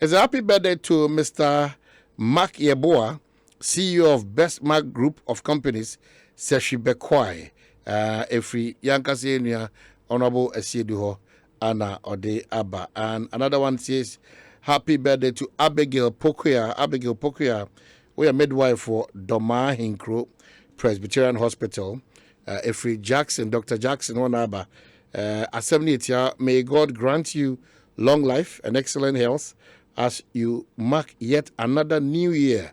it's a happy birthday to Mr. Mark Yeboah, CEO of Best Mark Group of Companies, Seshi Bekwai, Every Yankasiania, Honorable Esieduho, Anna Ode Abba. And another one says, happy birthday to Abigail Pokuya. Abigail Pokuya, we are midwife for Doma Hinkro Presbyterian Hospital. Every Jackson, Dr. Jackson, one Abba. At 78 may God grant you long life and excellent health as you mark yet another new year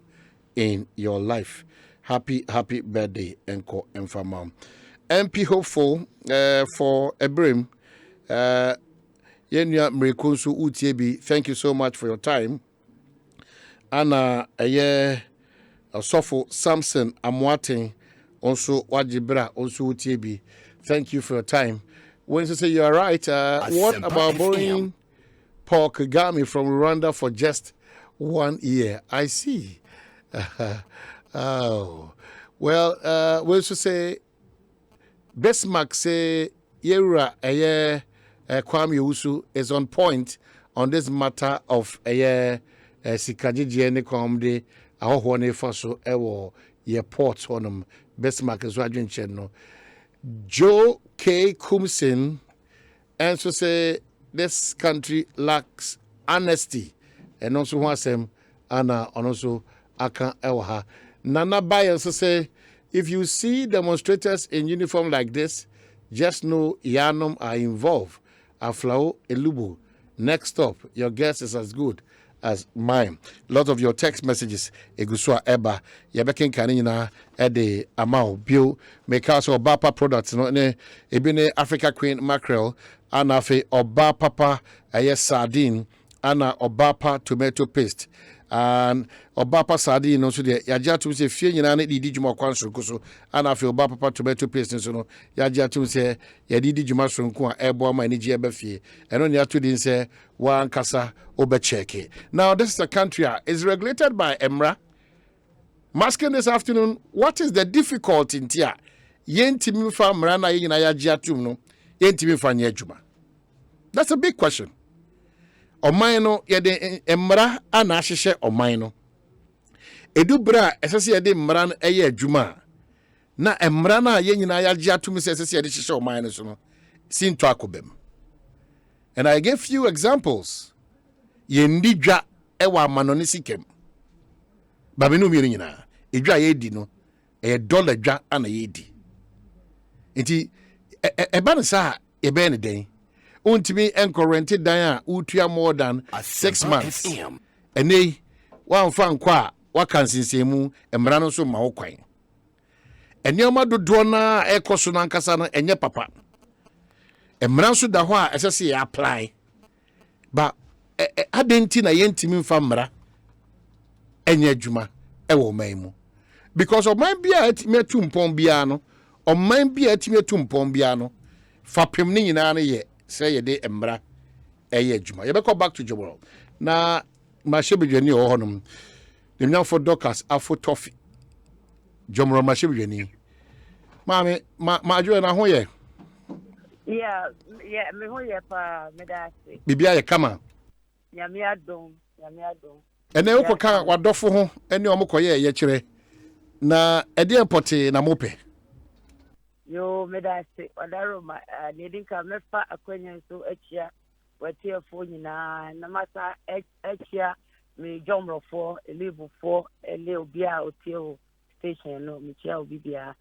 in your life. Happy birthday, Enko Enfamam. MP hopeful for Ebrim. Yenya Mrekunsu Utiebi, thank you so much for your time. Anna Sofo Samson Amwatin, also Wajibra, also Utiebi. Thank you for your time. When you say you are right, what about borrowing Paul Kagame from Rwanda for just 1 year? I see. Oh. Well, we should say Bismarck say Yera Kwame Owusu is on point on this matter of Sikajiji ne Kwamde ahohone faso ewo ye port honum Bismarck is wadwen no. Joe K. Kumsin and so say this country lacks honesty and also wasem Anna also aka ewa. Nana Bayer so say if you see demonstrators in uniform like this, just know Yanum are involved. Aflao Elubu. Next stop, your guess is as good as mine. Lot of your text messages. Egusua Eba. Yabekin Kanina Ede Amau Bill. Make us Obapa products. No ne Ebine Africa Queen Mackerel. Anafe Oba Papa sardine. Ana Obapa tomato paste. And Obapa sardine no so de yaja tum se fie nyina na didi djuma kwan sonko so ana fe Obapa papa tomato paste so no yaja tum se ya didi djuma sonko a ebo ma ni je ba fie eno ne ato din se wa ankasa obe check. Now this is a country is regulated by Emra. Masking this afternoon, what is the difficulty in tia yentimi fa mra na yina yaja tum no yentimi fa nya djuma? That's a big question. Oman no yede mmara ana ahyehye oman no edubra esese yede mmara no eye adwuma na mmara na ye nyina yagye atum se esese yede hyehye oman no so no sinto akobem. And I gave few examples. Ye ndidwa ewa amanone sikem babenu mi nyina edwa ye di no dollar dwa ana ye di nti eba no sa ye be ne den untimi encorrented dan a utua more than 6 months. Ene wan fa nkwa waka nsinsemu emra no so ma wo kwan. Enioma dodo na ekoso na nkasa no enye papa. Emra so da ho a esese ya apply. Ba adenti na yentimi mfa mra enye adwuma ewo man mu. Because of man bia atimi atumpon bia no, o man bia atimi atumpon bia no, fapem ni nyina no ye say ye de embra eye adwuma. Ye be go back to Joboro. Na ma shebedwani o honum. The nyan for Doctors afo toffee. Jomro ma shebedwani. Mame ma adwo na ho ye. Yeah, me ho ye pa me da se. Bibia ye kama. Nyame adom. Ene wo ka wadofo ho ene o mokoye ye kire. Na ede importe na mope. Yo me da se wadaro ma needing ka me fa akwanya so achia watiefo nyina na masa achia me jomrofo elibufo ele obia otieho station no me chia obibia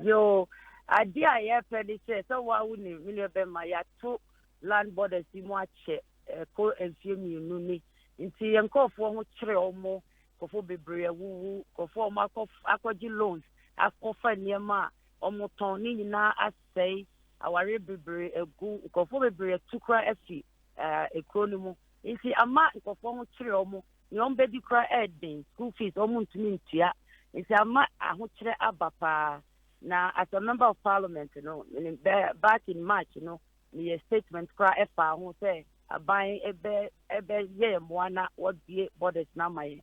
yo adia ye pedi che so wa wuni me be ma ya to land borders mu ache ko enfiemi nu ni nti yankofo ho kire omo kofo bebre wuwu kofo ma akwaji loans akofa niema omo ton ni nyina asei aware bebre egu kofo bebre tukra afi economy nti ama kofo ho kire omo ni ombedi kra edin school fees omo ntumi ntua nti ama aho kire abapa na as a member of parliament back in March me statement kra efa ho say aban ebe ye moana what be borders na my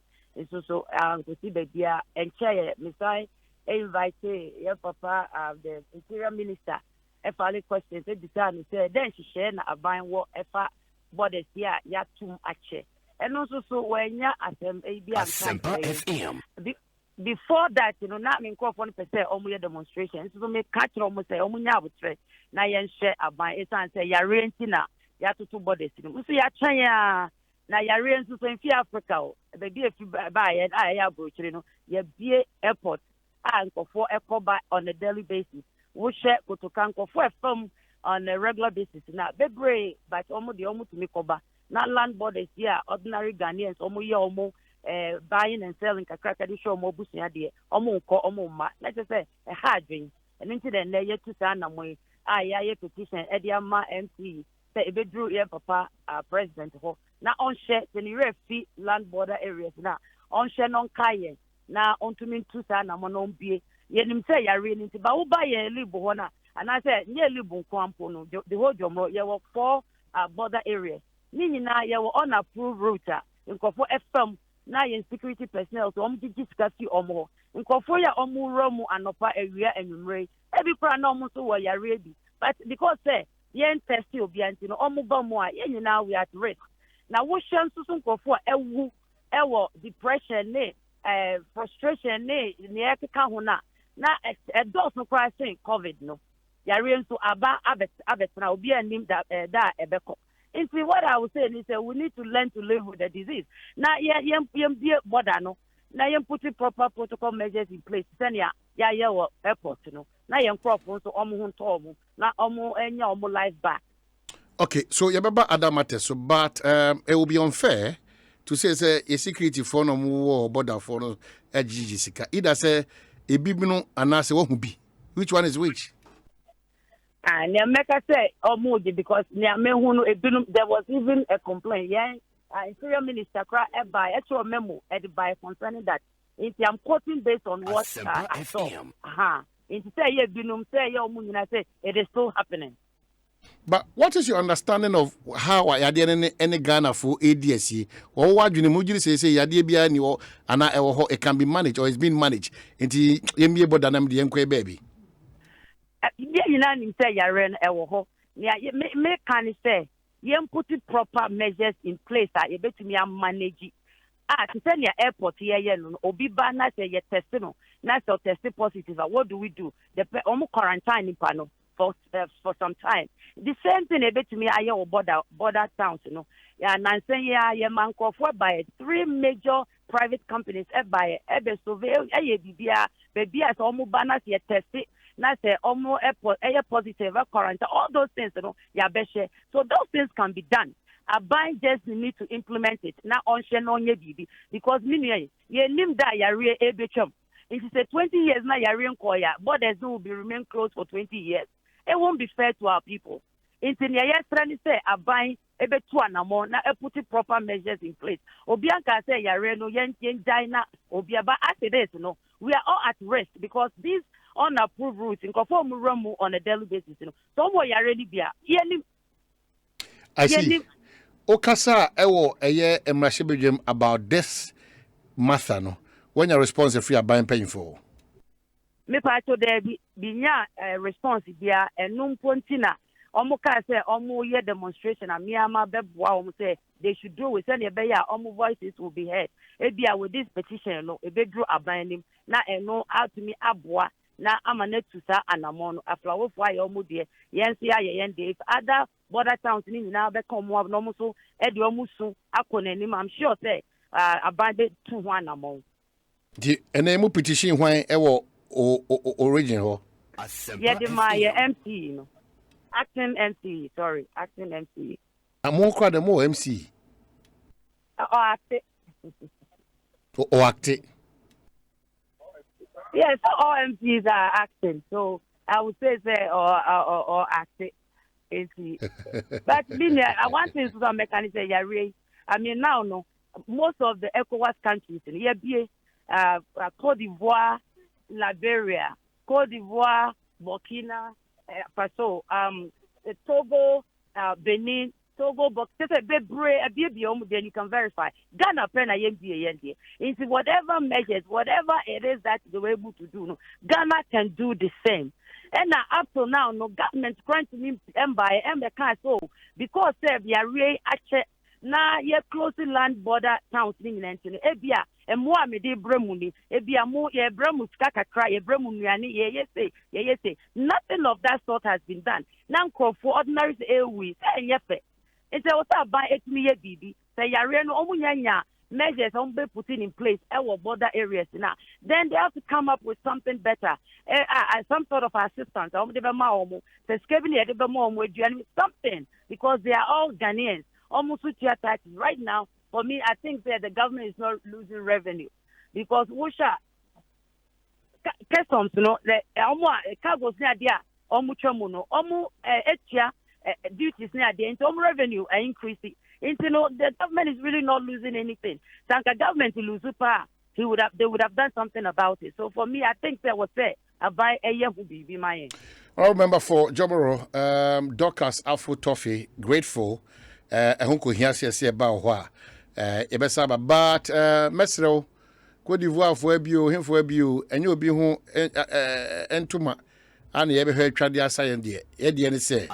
so go see be dia enche me say invite your papa the interior minister efa questions e decide say then she share na aban wo efa borders ya tum ache and also so when ya asem e bi am before that, not me call for per se almost demonstrations. So me catch almost say omunya butre. Na yen share aban it and say ya rentina ya to two bodies. So ya chanya na ya rent so in Africa. Baby if you buy it, I ya broche no. Ya be airport and for eco on a daily basis. We share go to Kanko for a firm on a regular basis. Now bebre but almost the almost to me koba. Not land borders here, ordinary Ghanaians, almost ya almost buying and selling kakra kadi show mo busia de omo ko omo ma let's say a hard drink and into the layer to sana mo ya petition e dia ma MC say e bedru ye papa president ho na on share the refi land border areas na on share non kaye na on to mean to sana mo no bie ye nim say ya re nti ba wo ba ye libo ho na and I say nye libo kwampo no the whole jomro ye work for border areas ni nyina ye wo unapproved route nkofo FM na yen security personnel so omjiji skasi omo nkofo ya omuro mu anopa ewia enumre ebi kra na omo so wo yare bi but because say yen test obi anti no omo ba mu a yen na we at risk na wo hwan so nkofo ewu ewo depression ne frustration ne ekeka ho na adults no cry saying covid no yare nso aba abetna obi anim da ebeko. And see what I was saying is that we need to learn to live with the disease. Now, yem border no. Now yem putting proper protocol measures in place. Then airport no. Now yem crop so omo hunto na omo enya omo life back. Okay, so yababa other matters. So, but it will be unfair to say a security for no more border for no Jessica. Either say a bibino and I say what be. Which one is which? And America say Omoji because there was even a complaint. Yeah, Interior Minister Kra by actual memo by concerning that. I'm quoting based on what I saw. It say it is still happening. But what is your understanding of how I did any Ghana for ADSC or what you know say Yadia ni or it can be managed or it's been managed into MBA Bodanam the Enque baby. You say Yaren Ewo. Yeah, me can say you put proper measures in place that you bet me manage it. To send your airport here, obi ba na say you test no, na say test positive. What do we do? The quarantine in panel for some time. The same thing a bit to me I border towns, Yeah, and saying yeah, man for by 3 major private companies by survey baby as almost banners you test it. Na say almost air positive quarantine, all those things, So those things can be done. I just need to implement it. Now on Shenonya BB because meaning ye nim that yare ebechum. It is 20 years now yare koya, borders will be remain closed for 20 years. It won't be fair to our people. Into the trying to say abai ebe tuanamo na put proper measures in place. Obianka say yare no yen China obiaba as it is we are all at risk because these unapproved routes in conform on a daily basis. So we are ready be I see. Okasa ewo eye emrashibejum about this matter no. When your response is free about paying for. Me pato there be response dia enum pontina. Omuka say omu ye demonstration and Myanmar bebwa say they should do with any beya omu voices will be heard. Ebia with this petition no ebedru abanim na eno out to me abwa na amane tusa anamono aflawo fwa ye omu de yensi aye yende if other border towns ni na be come up no so e de omu su akonanim I'm sure say abande tu ho anamon the enemu petition hwan ewo origin ho yeah the my MC acting MC acting MC amon kwa the mo MC acting or acting. Yes, all MPs are acting, so I would say or acting. But I want to do mechanism. I mean now, no, most of the ECOWAS countries in here, Cote d'Ivoire, Liberia, Cote d'Ivoire, Burkina Faso, Togo, Benin. Togo, but then you can verify. Ghana pena yembi. Into whatever measures, whatever it is that they were able to do, no, Ghana can do the same. And up to now, no government trying to me can't so because they are really actually now you're closely land border towns in Ebia, Emo me de bremuni, ebia mo ye bremu skaka cry, ye bremu nuani, ye say. Nothing of that sort has been done. Now for ordinary we say yefe. It's a buy it me ye bibi. Say yare no omunyanya measures be putting in place our border areas now. Then they have to come up with something better. Some sort of assistance. Something because they are all Ghanaians. Almost with your taxes. Right now, for me, I think that the government is not losing revenue because customs, you know, the cargoes near there, duties near there, and revenue are increasing. And, you know, the government is really not losing anything. Sanka government to lose power, they would have done something about it. So for me, I think that was fair. I buy a year would be my end. I remember for Jomoro, Dorcas Afro Toffee, grateful. Hunko here say about what ebesaba but mesro Cote d'Ivoire for ebio him for ebio and you be ho entuma and ye be hwe twade asayen de ye de ne say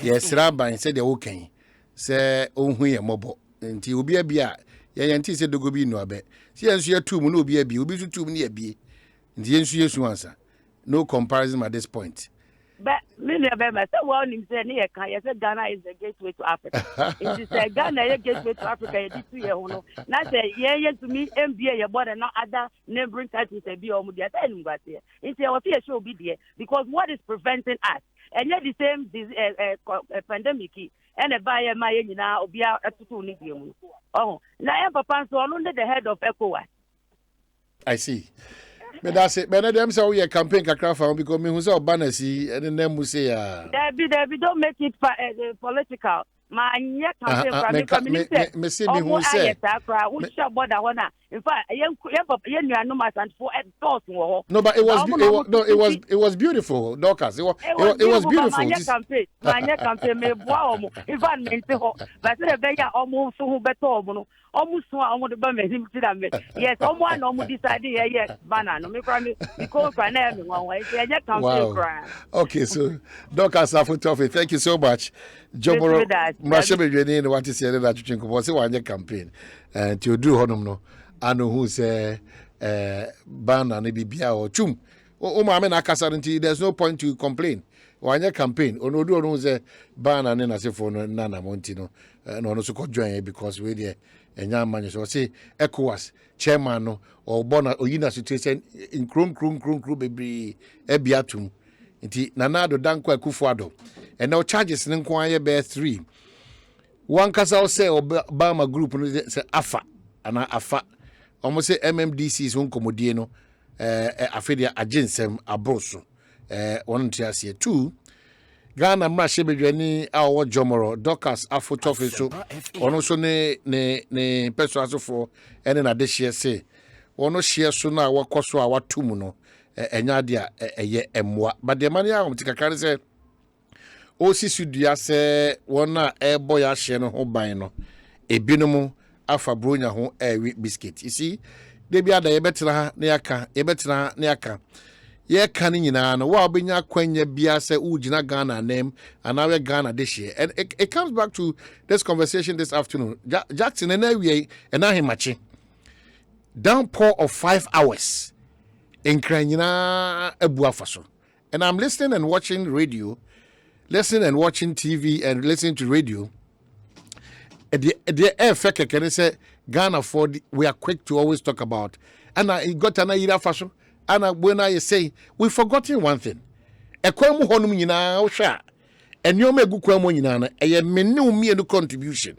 yes raban say de wokan say onhu ye mobo nti obi abia ye yanti say dogo bi no abe si ensu ye tum no obi abi obi tutum ne abi nti ensu yesu ansa no comparison at this point. But many of them say, well, you said Ghana is the gateway to Africa. If you say Ghana is the gateway to Africa, you did 2 years. Now say, yeah, to me, MBA, your brother, not other neighboring countries, be almost there. It's our fear should be there because what is preventing us? And yet the same pandemic, and a buyer, my now, be out at 2 million. Oh, now I have a pan so under the head of ECOWAS. I see. But that's it. But them say we a campaign kakra for because me who say Obana see and then we say There don't make it political. My campaign me see me who say in fact no, but it was beautiful, Dorcas. It was beautiful. My campaign me in fact but say almost so better almost almost the yes, almost decided yes, banana. Because okay, so Dorcas Afutofe, thank you so much. Jomoro Mashebe want to say that you was one campaign and to do honum no. I know who say banana bibia or chum. Oh, my man, there's no point to complain. One year campaign, or no do say banana and I say for Nana Montino, and also could join because we're there. And young man, so say ECOWAS chairman or Bona or Yina situation in Krum baby Ebiatum. Inti Nanado Danko Kufuado. And now charges in inquiry bear 3. One casa say Obama group say AFA and AFA. Almost say MMDC is Unkomodieno, Afedia Aginsem Abroso. One to 2. Ghana Mashebe our Jomoro, Dorcas Afro Toffee so on also ne person for and in addition say one no share sooner our cost our tumuno enyadia ye emwa but the money am tika kan say osi sudua say one na boy ahye no ho ban no ebinom afa bronya ho biscuit you see they be ada ye betena na yaka ye kan nyina no wa obenya kwanya bia se ugina Ghana name and now Ghana this year and it comes back to this conversation this afternoon. Jackson and we and now him downpour of 5 hours in Kranyina Ebuafaso. And I'm listening and watching radio, listening and watching TV and listening to radio. The air fake can say Ghana for we are quick to always talk about and I got an ira fashion. And when I say we've forgotten one thing, a kwemu honum nyina osha enyo megu kwemu nyina na eye menu mienu contribution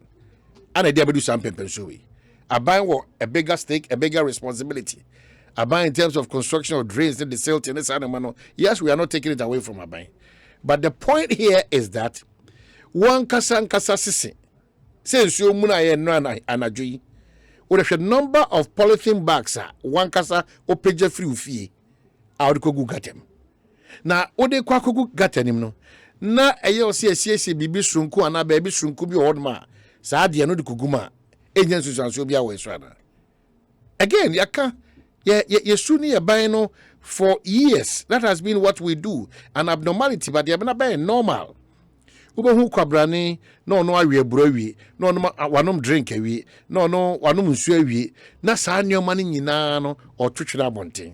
and I do something pensowi aban a bigger stake, a bigger responsibility aban in terms of construction of drains the silt in this animal. Yes, we are not taking it away from aban, but the point here is that one kasa sisi since you muna ye no anadwi with a number of polythene bags, one kasa opeja free fee out kogu gatem. Na ode kwa kogu gatem no. Na eyo si bibi sunku ana baby sunku bi odma. Sa de no de koguma. Enyen susanso bia we swana. Again, yaka ye suni ye ban no for years. That has been what we do. An abnormality, but they have been normal. Ubehu kwabrani, no awie browi, no wanom drink awie, no wanom nsu awie, na saa nneoma no nyinaa no otwetwere abonten.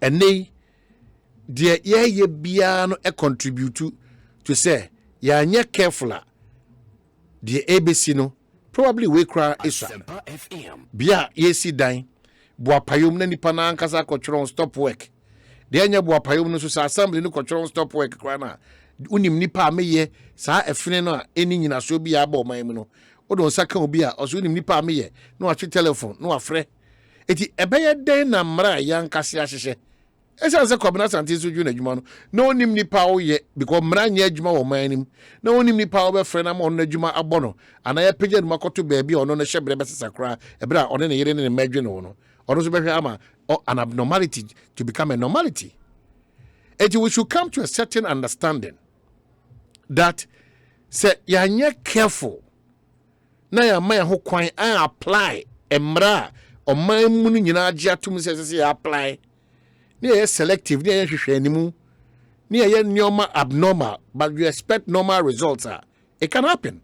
Ene de ye bia no contribute to say ya anya careful the ABC no probably we cry isa bia yesi dan boapayom na nipa na ankasa kotwron stop work de anya boapayom no so sa assembly no kotwron stop work kra na unim nipa ameye sa efene no eni nyina so bia aba oman mu no odo saka obi a oso unim nipa ameye no atwe telephone no afre eti ebeye den na mra yankase ahyehye esa se kwabena sante so dwuna adwuma no onim nipa wo ye because mra nya adwuma wo man nim na onim nipa wo be frɛ na mo no adwuma abɔ no ana ya pagya no makoto baabi ono no hyebre be sesakra ebra one ne yere ne madwe no ono so behwe ama an abnormality to become a normality. We should come to a certain understanding that say ya nya careful na ya man ho kwan an apply emra o man mu nyina agye atum se ya apply. Near selective, near animu, near neoma abnormal, but you expect normal results. It can happen.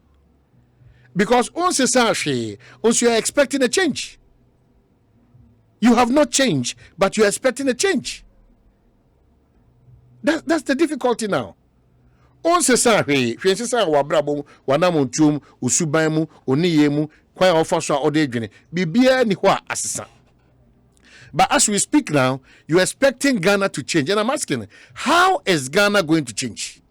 Because once you are expecting a change. You have not changed, but you are expecting a change. That's the difficulty now. Once wabrabo, wanamuntum, usubamu, oniyemu, kwa ofaswa odejene, bibia ni hwa asisa. But as we speak now, you're expecting Ghana to change. And I'm asking, how is Ghana going to change?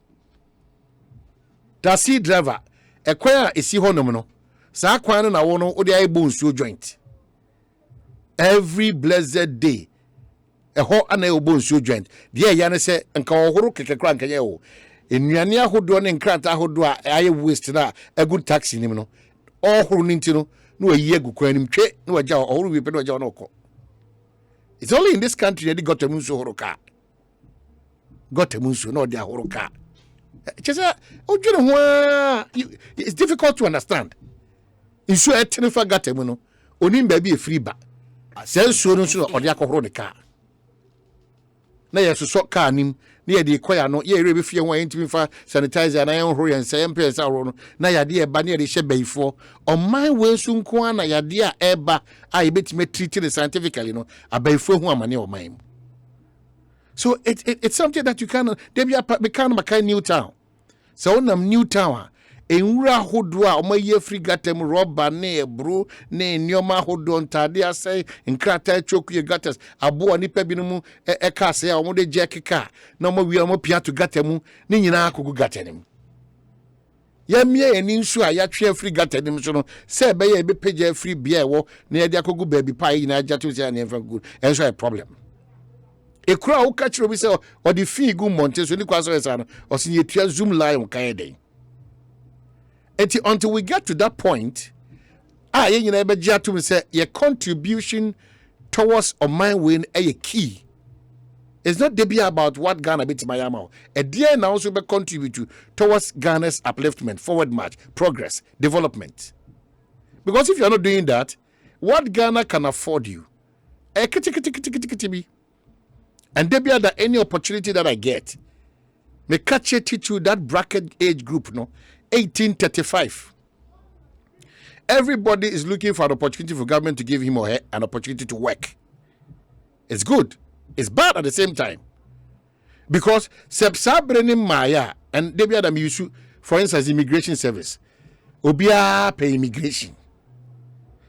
Taxi driver, a choir is honomono. Sa kwana na wono odi aibu nsuo joint. Every blessed day. A ho ana obo nsuo joint. Dia ya ne se nka ohoro kekekra nka ye wo. Enuane ahodo ne nkrata ahodo a aye waste na a good taxi nim no. Ohoro ninti no na wayi agukwa nim twe na waja ohoro wi pe na waja no ko. It's only in this country that they got a munso horoka. Got a munso, no, they are horoka. It's difficult to understand. In so a tennifer got a mono, onim baby a free ba. Sell so or the car. Na ya so car nim, near the choir no, ye rebi fear one intimate sanitizer and iron hurry and say MPS are na ya dear banner the shebe before. On my way soon kwana ya dear eba, I bet me treated scientifically, you know, a before one money or mine. So it's something that you cannot, they become a new town. So on new town. Enwura hodwa o maye free gatem roba ne bro ne nyoma hodon tade asai nkrata choku ye gatas abo ani pa binumu e ka se a o de jekeka na mo wi o mo pia to gatemu ne nyina akogu gatenim ya mie eni nsu a ya twe free gatenim so no se be ye be page free bia wo na ye de akogu baby pa yi na jatu se na enfa good enso a problem e kura o ka chiro bi se o de fee gu monte so ni kwaso esa no o se ye tua zoom line kan den. Until we get to that point, your contribution towards a mind win a key. It's not debate about what Ghana beats Miami. A dear now also be contribute towards Ghana's upliftment, forward march, progress, development. Because if you're not doing that, what Ghana can afford you? And debate that any opportunity that I get, may catch it to that bracket age group, no. 1835. Everybody is looking for an opportunity for government to give him or her an opportunity to work. It's good. It's bad at the same time. Because Sepsabreni Maya and Debbie Adam Yusu, for instance, immigration service. Obia pay immigration.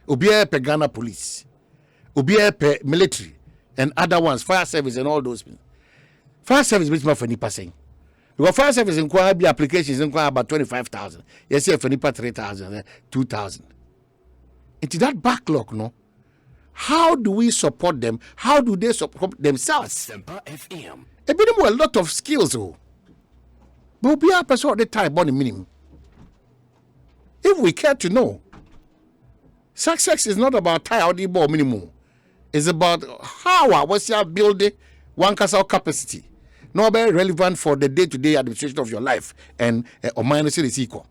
Obia pay Ghana police. Obia pay military and other ones, fire service and all those things. Fire service is more for any passing. Because fire service inquire be applications inquire about 25,000. Yes, if any 3,000, 2,000. Into that backlog, no. How do we support them? How do they support themselves? FM. A bit more a lot of skills, oh. But we are person the time on the minimum. If we care to know, success is not about tie out the ball minimum. It's about how what's your building one capacity. Not very relevant for the day-to-day administration of your life and or minus is equal.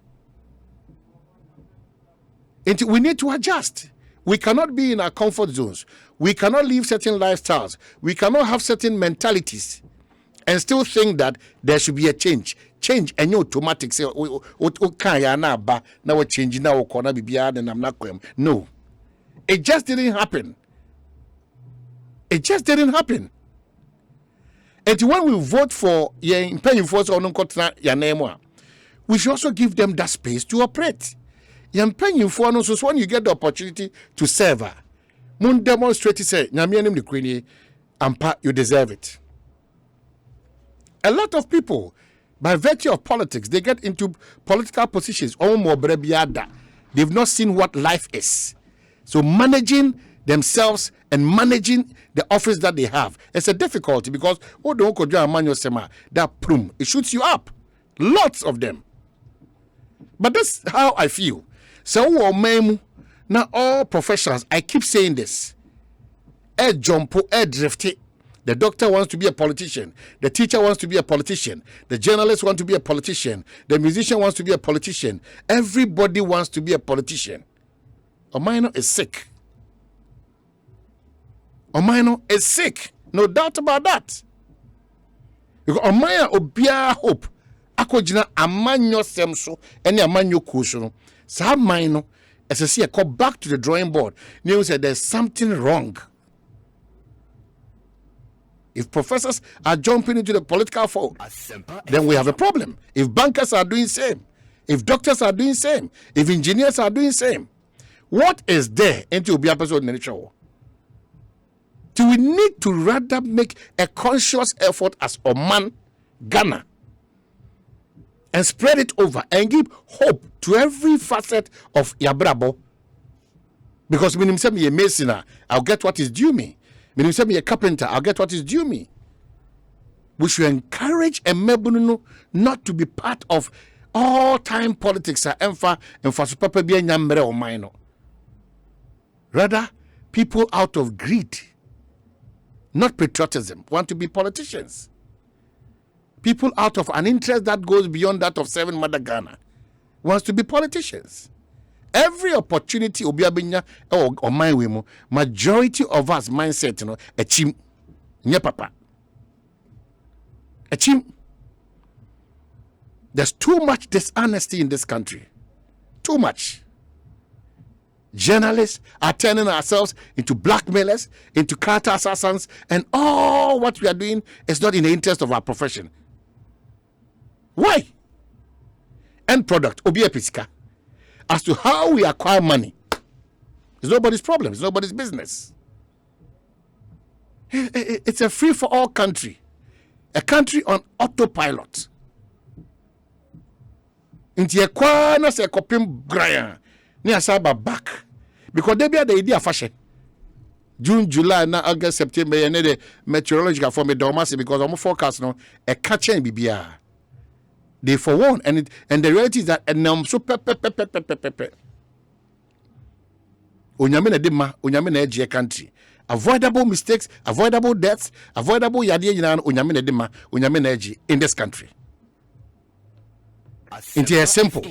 We need to adjust. We cannot be in our comfort zones. We cannot live certain lifestyles. We cannot have certain mentalities and still think that there should be a change. change any automatic say o kan ya na ba na we change na wo corner bibia na nam na kwem. No, it just didn't happen. It just didn't happen. And when we vote for paying for your name, we should also give them that space to operate. You're paying for no, so when you get the opportunity to serve her, Moon demonstrate say, the Queen, you deserve it. A lot of people, by virtue of politics, they get into political positions. They've not seen what life is. So managing themselves and managing the office that they have, it's a difficulty because that prum, it shoots you up. Lots of them. But that's how I feel. So now all professionals, I keep saying this. Jumpo, drifty. The doctor wants to be a politician. The teacher wants to be a politician. The journalist wants to be a politician. The musician wants to be a politician. Everybody wants to be a politician. Omaino is sick. Omaino is sick. No doubt about that. Because Omaya obia hope. Akojina amanyo semso eni amanyo kuso. Sa maino as I see I go back to the drawing board. You said there's something wrong. If professors are jumping into the political fold, then we have a problem. If bankers are doing same, if doctors are doing same, if engineers are doing same, what is there into Obi episode in the show? Do we need to rather make a conscious effort as Oman, Ghana, and spread it over and give hope to every facet of Yabrabo? Because when you say me a mason, I'll get what is due me. When you say me a carpenter, I'll get what is due me. We should encourage a Mebunu not to be part of all-time politics. Rather, people out of greed, not patriotism, want to be politicians. People out of an interest that goes beyond that of serving Mother Ghana wants to be politicians. Every opportunity obiabinya or my wimo, majority of us mindset, a chim, nye papa, a chim. There's too much dishonesty in this country, too much. Journalists are turning ourselves into blackmailers, into character assassins, and all what we are doing is not in the interest of our profession. Why? End product, Obi Episika. As to how we acquire money, it's nobody's problem, it's nobody's business. It's a free-for-all country. A country on autopilot. Inti ekwana se kopim graya. Ni asaba back. Because they be the idea fashion. June, July, now August, September, and the meteorological form domasi because I'm forecast no a catching BBR. They forewarn, and the reality is that and so Onyame na dema, onyame na eje country. Avoidable mistakes, avoidable deaths, avoidable yadi nyina onyame na dema, onyame na eje in this country. It's simple.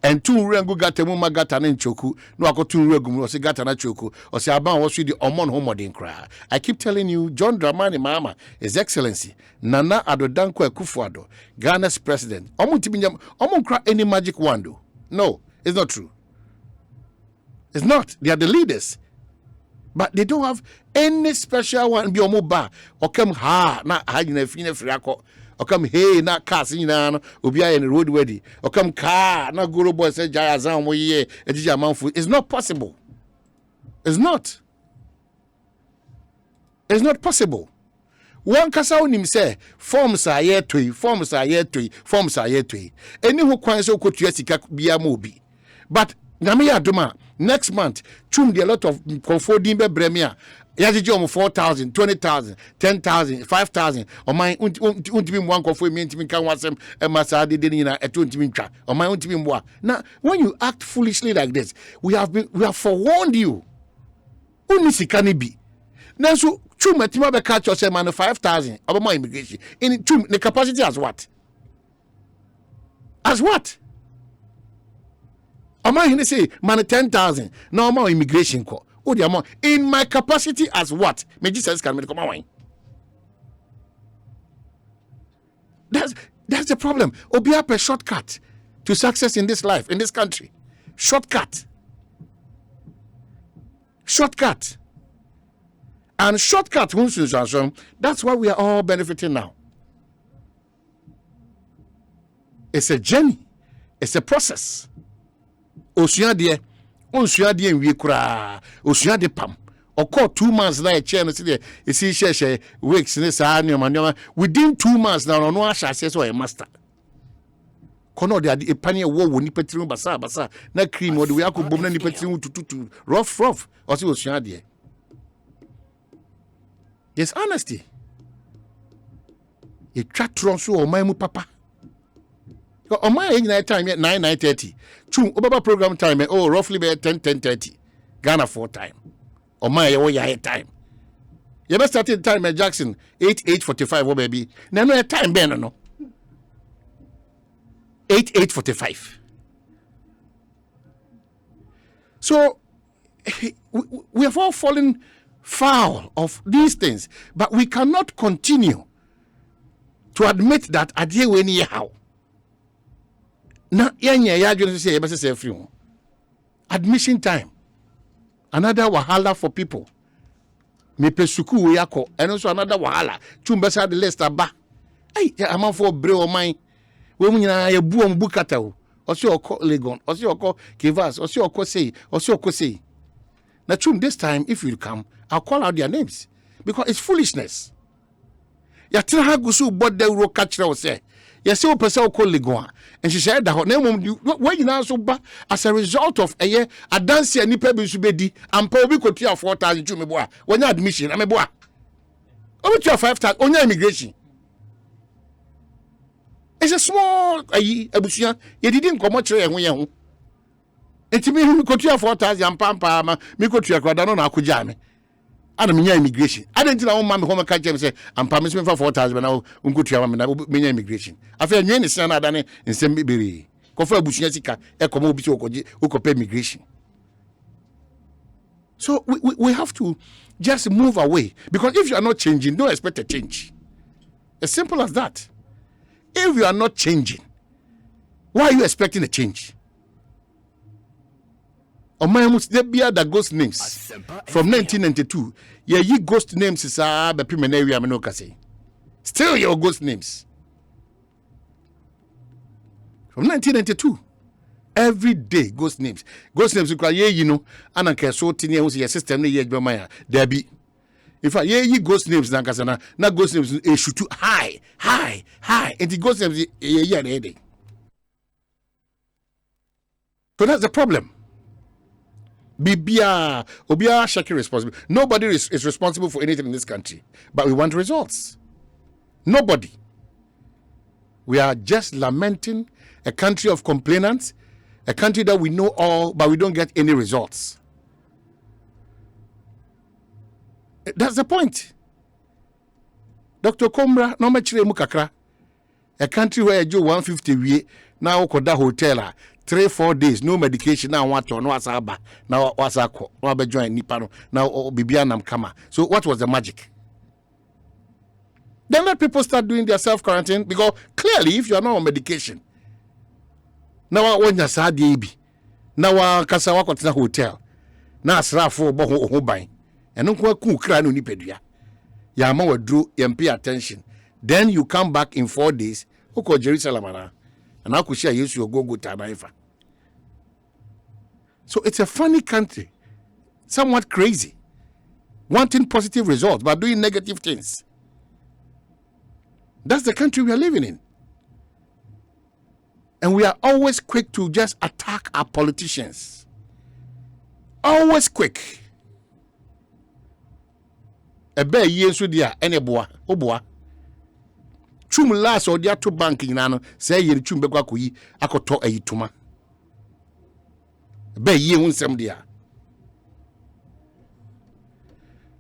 And two rengu gata muma gata na nchoku no akotu rengu o se gata na choku o se aban wo the omon homodin kra. I keep telling you, John Dramani Mahama, His Excellency Nana Addo Dankwa Akufo-Addo, Ghana's president, omon kra any magic wand. No, it's not true. It's not. They are the leaders, but they don't have any special one. Be omoba or come ha na ha you fine friako. Or come hey na cars in an Ubia in the road ready. Or come car na guru boy say Jayazan ye a manfu. It's not possible. It's not. It's not possible. One kasa unim say forms are yet to forms are yet to forms are yet to. Any who kwans so could yesika bia mobi. But Namia Duma next month chum the lot of confording be bremia. Yaji 4,000, 20,000, 10,000, 5,000. Or my ultimate one for me to can want some Masadi dinner at 20 minutes. Or my ultimate one. Now, when you act foolishly like this, we have forewarned you. Only can it be. Now, so true, Matima catch yourself man 5,000 about my immigration. In true, the capacity as what? As what? Am I going to say man 10,000? No more immigration call. Oh, the amount in my capacity as what? May Jesus can come away. That's the problem. Obiap a shortcut to success in this life, in this country. Shortcut. Shortcut. And shortcut, that's why we are all benefiting now. It's a journey. It's a process. Osuade and we kura. Osuade pam. Oko 2 months na chair no see the see share weeks ne sa nyoma within 2 months now no asha say so a master. Kono de ade pani wo ni petiru basa na cream wo de we akobom na ni petiru tututu rough o see osuade. There's honesty. You chat tron so o man mu papa. O man yin time 9:30. Chum obaba program time roughly be 10:30. Ghana 4 time. O man ye time. You best start time at Jackson 8:45 baby. No time ben no. 8:45. So we have all fallen foul of these things, but we cannot continue to admit that adie we ni how. Na yenye ya dwene say yebese say free. Admission time. Another wahala for people. Me pesuku we yako and also another wahala. Chumbesa the list aba. Hey, am for bre o man. We mu nyina ye bu ombu kata o. Osi okọ Legon, osi okọ Kivas, osi okọ say. Now chum this time if you come, I'll call out their names because it's foolishness. Ya tira ha gusu bodde ro catch say. You see, a person called Legon, and she said that her name when you now so bad as a result of a year, a dance and nipa be subedi, and probably could hear 4,000 to me boy. When you admission, I'm a boy. Over to 5,000 on your immigration. It's a small abusia. You didn't come much when you. And to me, we could hear 4,000 pampa, me could hear Quadano Nakujame. I don't mean immigration. I didn't know my home catch and say, I'm permission for 4,000 now. Good to mean immigration. I feel any son than in Sembiri. Confer Bushiatica, Ecomobi, who could pay immigration. So we have to just move away because if you are not changing, don't expect a change. As simple as that. If you are not changing, why are you expecting a change? That ghost names from 1992. Yeah, ye ghost names is the preliminary say. Still your ghost names. From 1992. Every day ghost names. Ghost names you know, and I can so tiny who's your system there be. In fact, ye ghost names na ghost names shoot too high. And the ghost names yeah. So that's the problem. Obia Shaki responsible. Nobody is responsible for anything in this country, but we want results. Nobody. We are just lamenting a country of complainants, a country that we know all, but we don't get any results. That's the point. Dr. Kombra, no machire mukakra. A country where you 150 we now koda hotel 3-4 days, no medication. Now what no asaba. Now wasako. No be join nipano. Now bibia nam kama. So what was the magic? Then let people start doing their self-quarantine because clearly if you are not on medication, now when you sa DB, now kasa wako tina hotel, na asrafo bo ho ban. And no ku kra no nipadua. Ya ma wadru pay attention. Then you come back in 4 days. Oko Jerusalem ana. And I could share you go Tanaifa. So it's a funny country, somewhat crazy, wanting positive results but doing negative things. That's the country we are living in. And we are always quick to just attack our politicians. Always quick. Ebe yesu dia ene boa oboa chum last or dia to bank nyina say ye chum be kwa koyi akoto ayituma ebe ye hu nsem dia.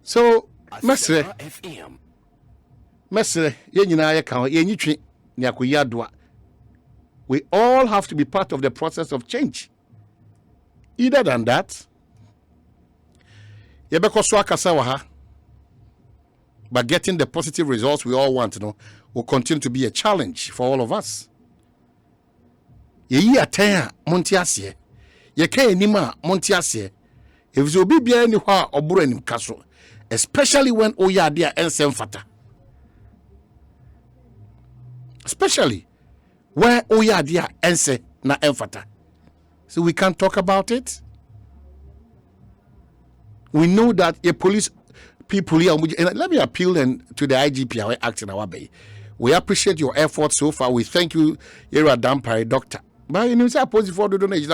So mesre ye nyina ye kan ye nyitwe ne akoyi adoa. We all have to be part of the process of change. Either than that ye be ko so akasa wa ha. But getting the positive results we all want, will continue to be a challenge for all of us. Ye ataya montiasie. Ye ka enima montiasie. If so be bia ni hwa oburo enim kaso, especially when oya dia ensem fata. Especially where oya dia ense na emfata. So we can't talk about it. We know that a police people here, and let me appeal to the IGP who are acting our way. We appreciate your efforts so far. We thank you, Yera Dampare, doctor. But you know, say opposite for the donation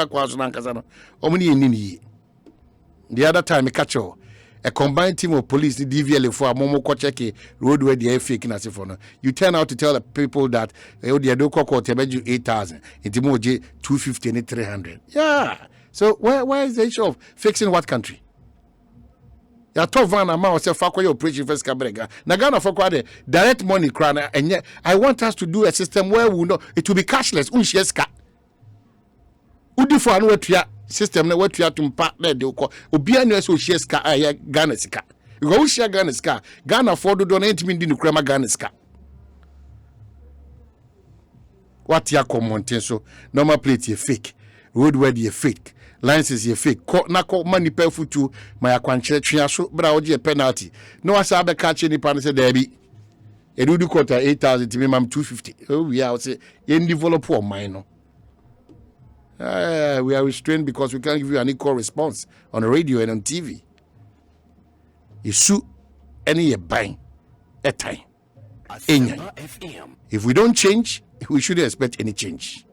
the other time, I catch you. A combined team of police, the DVL for a Momo Kocheki road where they are faking as if you turn out to tell the people that they do cocoa 8,000, it's emoji 250 and 300. Yeah. So where is the issue of fixing what country? Ya top van amount say for your operation first cabrega. Nagana for the direct money crown and yet I want us to do a system where we know it will be cashless. Unsheska. Udi for anwe tua system na watua tumpa na de ko. Obi anu so sheska aya Ghana sika. Because we share Ghana sika. Ghana for do not mean di nukrema Ghana sika. What ya commenting so normal plate ye fake. Roadway ye fake. License ye fake. Na ko money pay futu my akwanche twa so bra oje penalty. No asa be catch any pan say there be. E do quarter 8,000 to me mam 250. Oh we are say ye develop for mine no. We are restrained because we can't give you an equal response on the radio and on TV. You sue any buying a time. If we don't change, we shouldn't expect any change.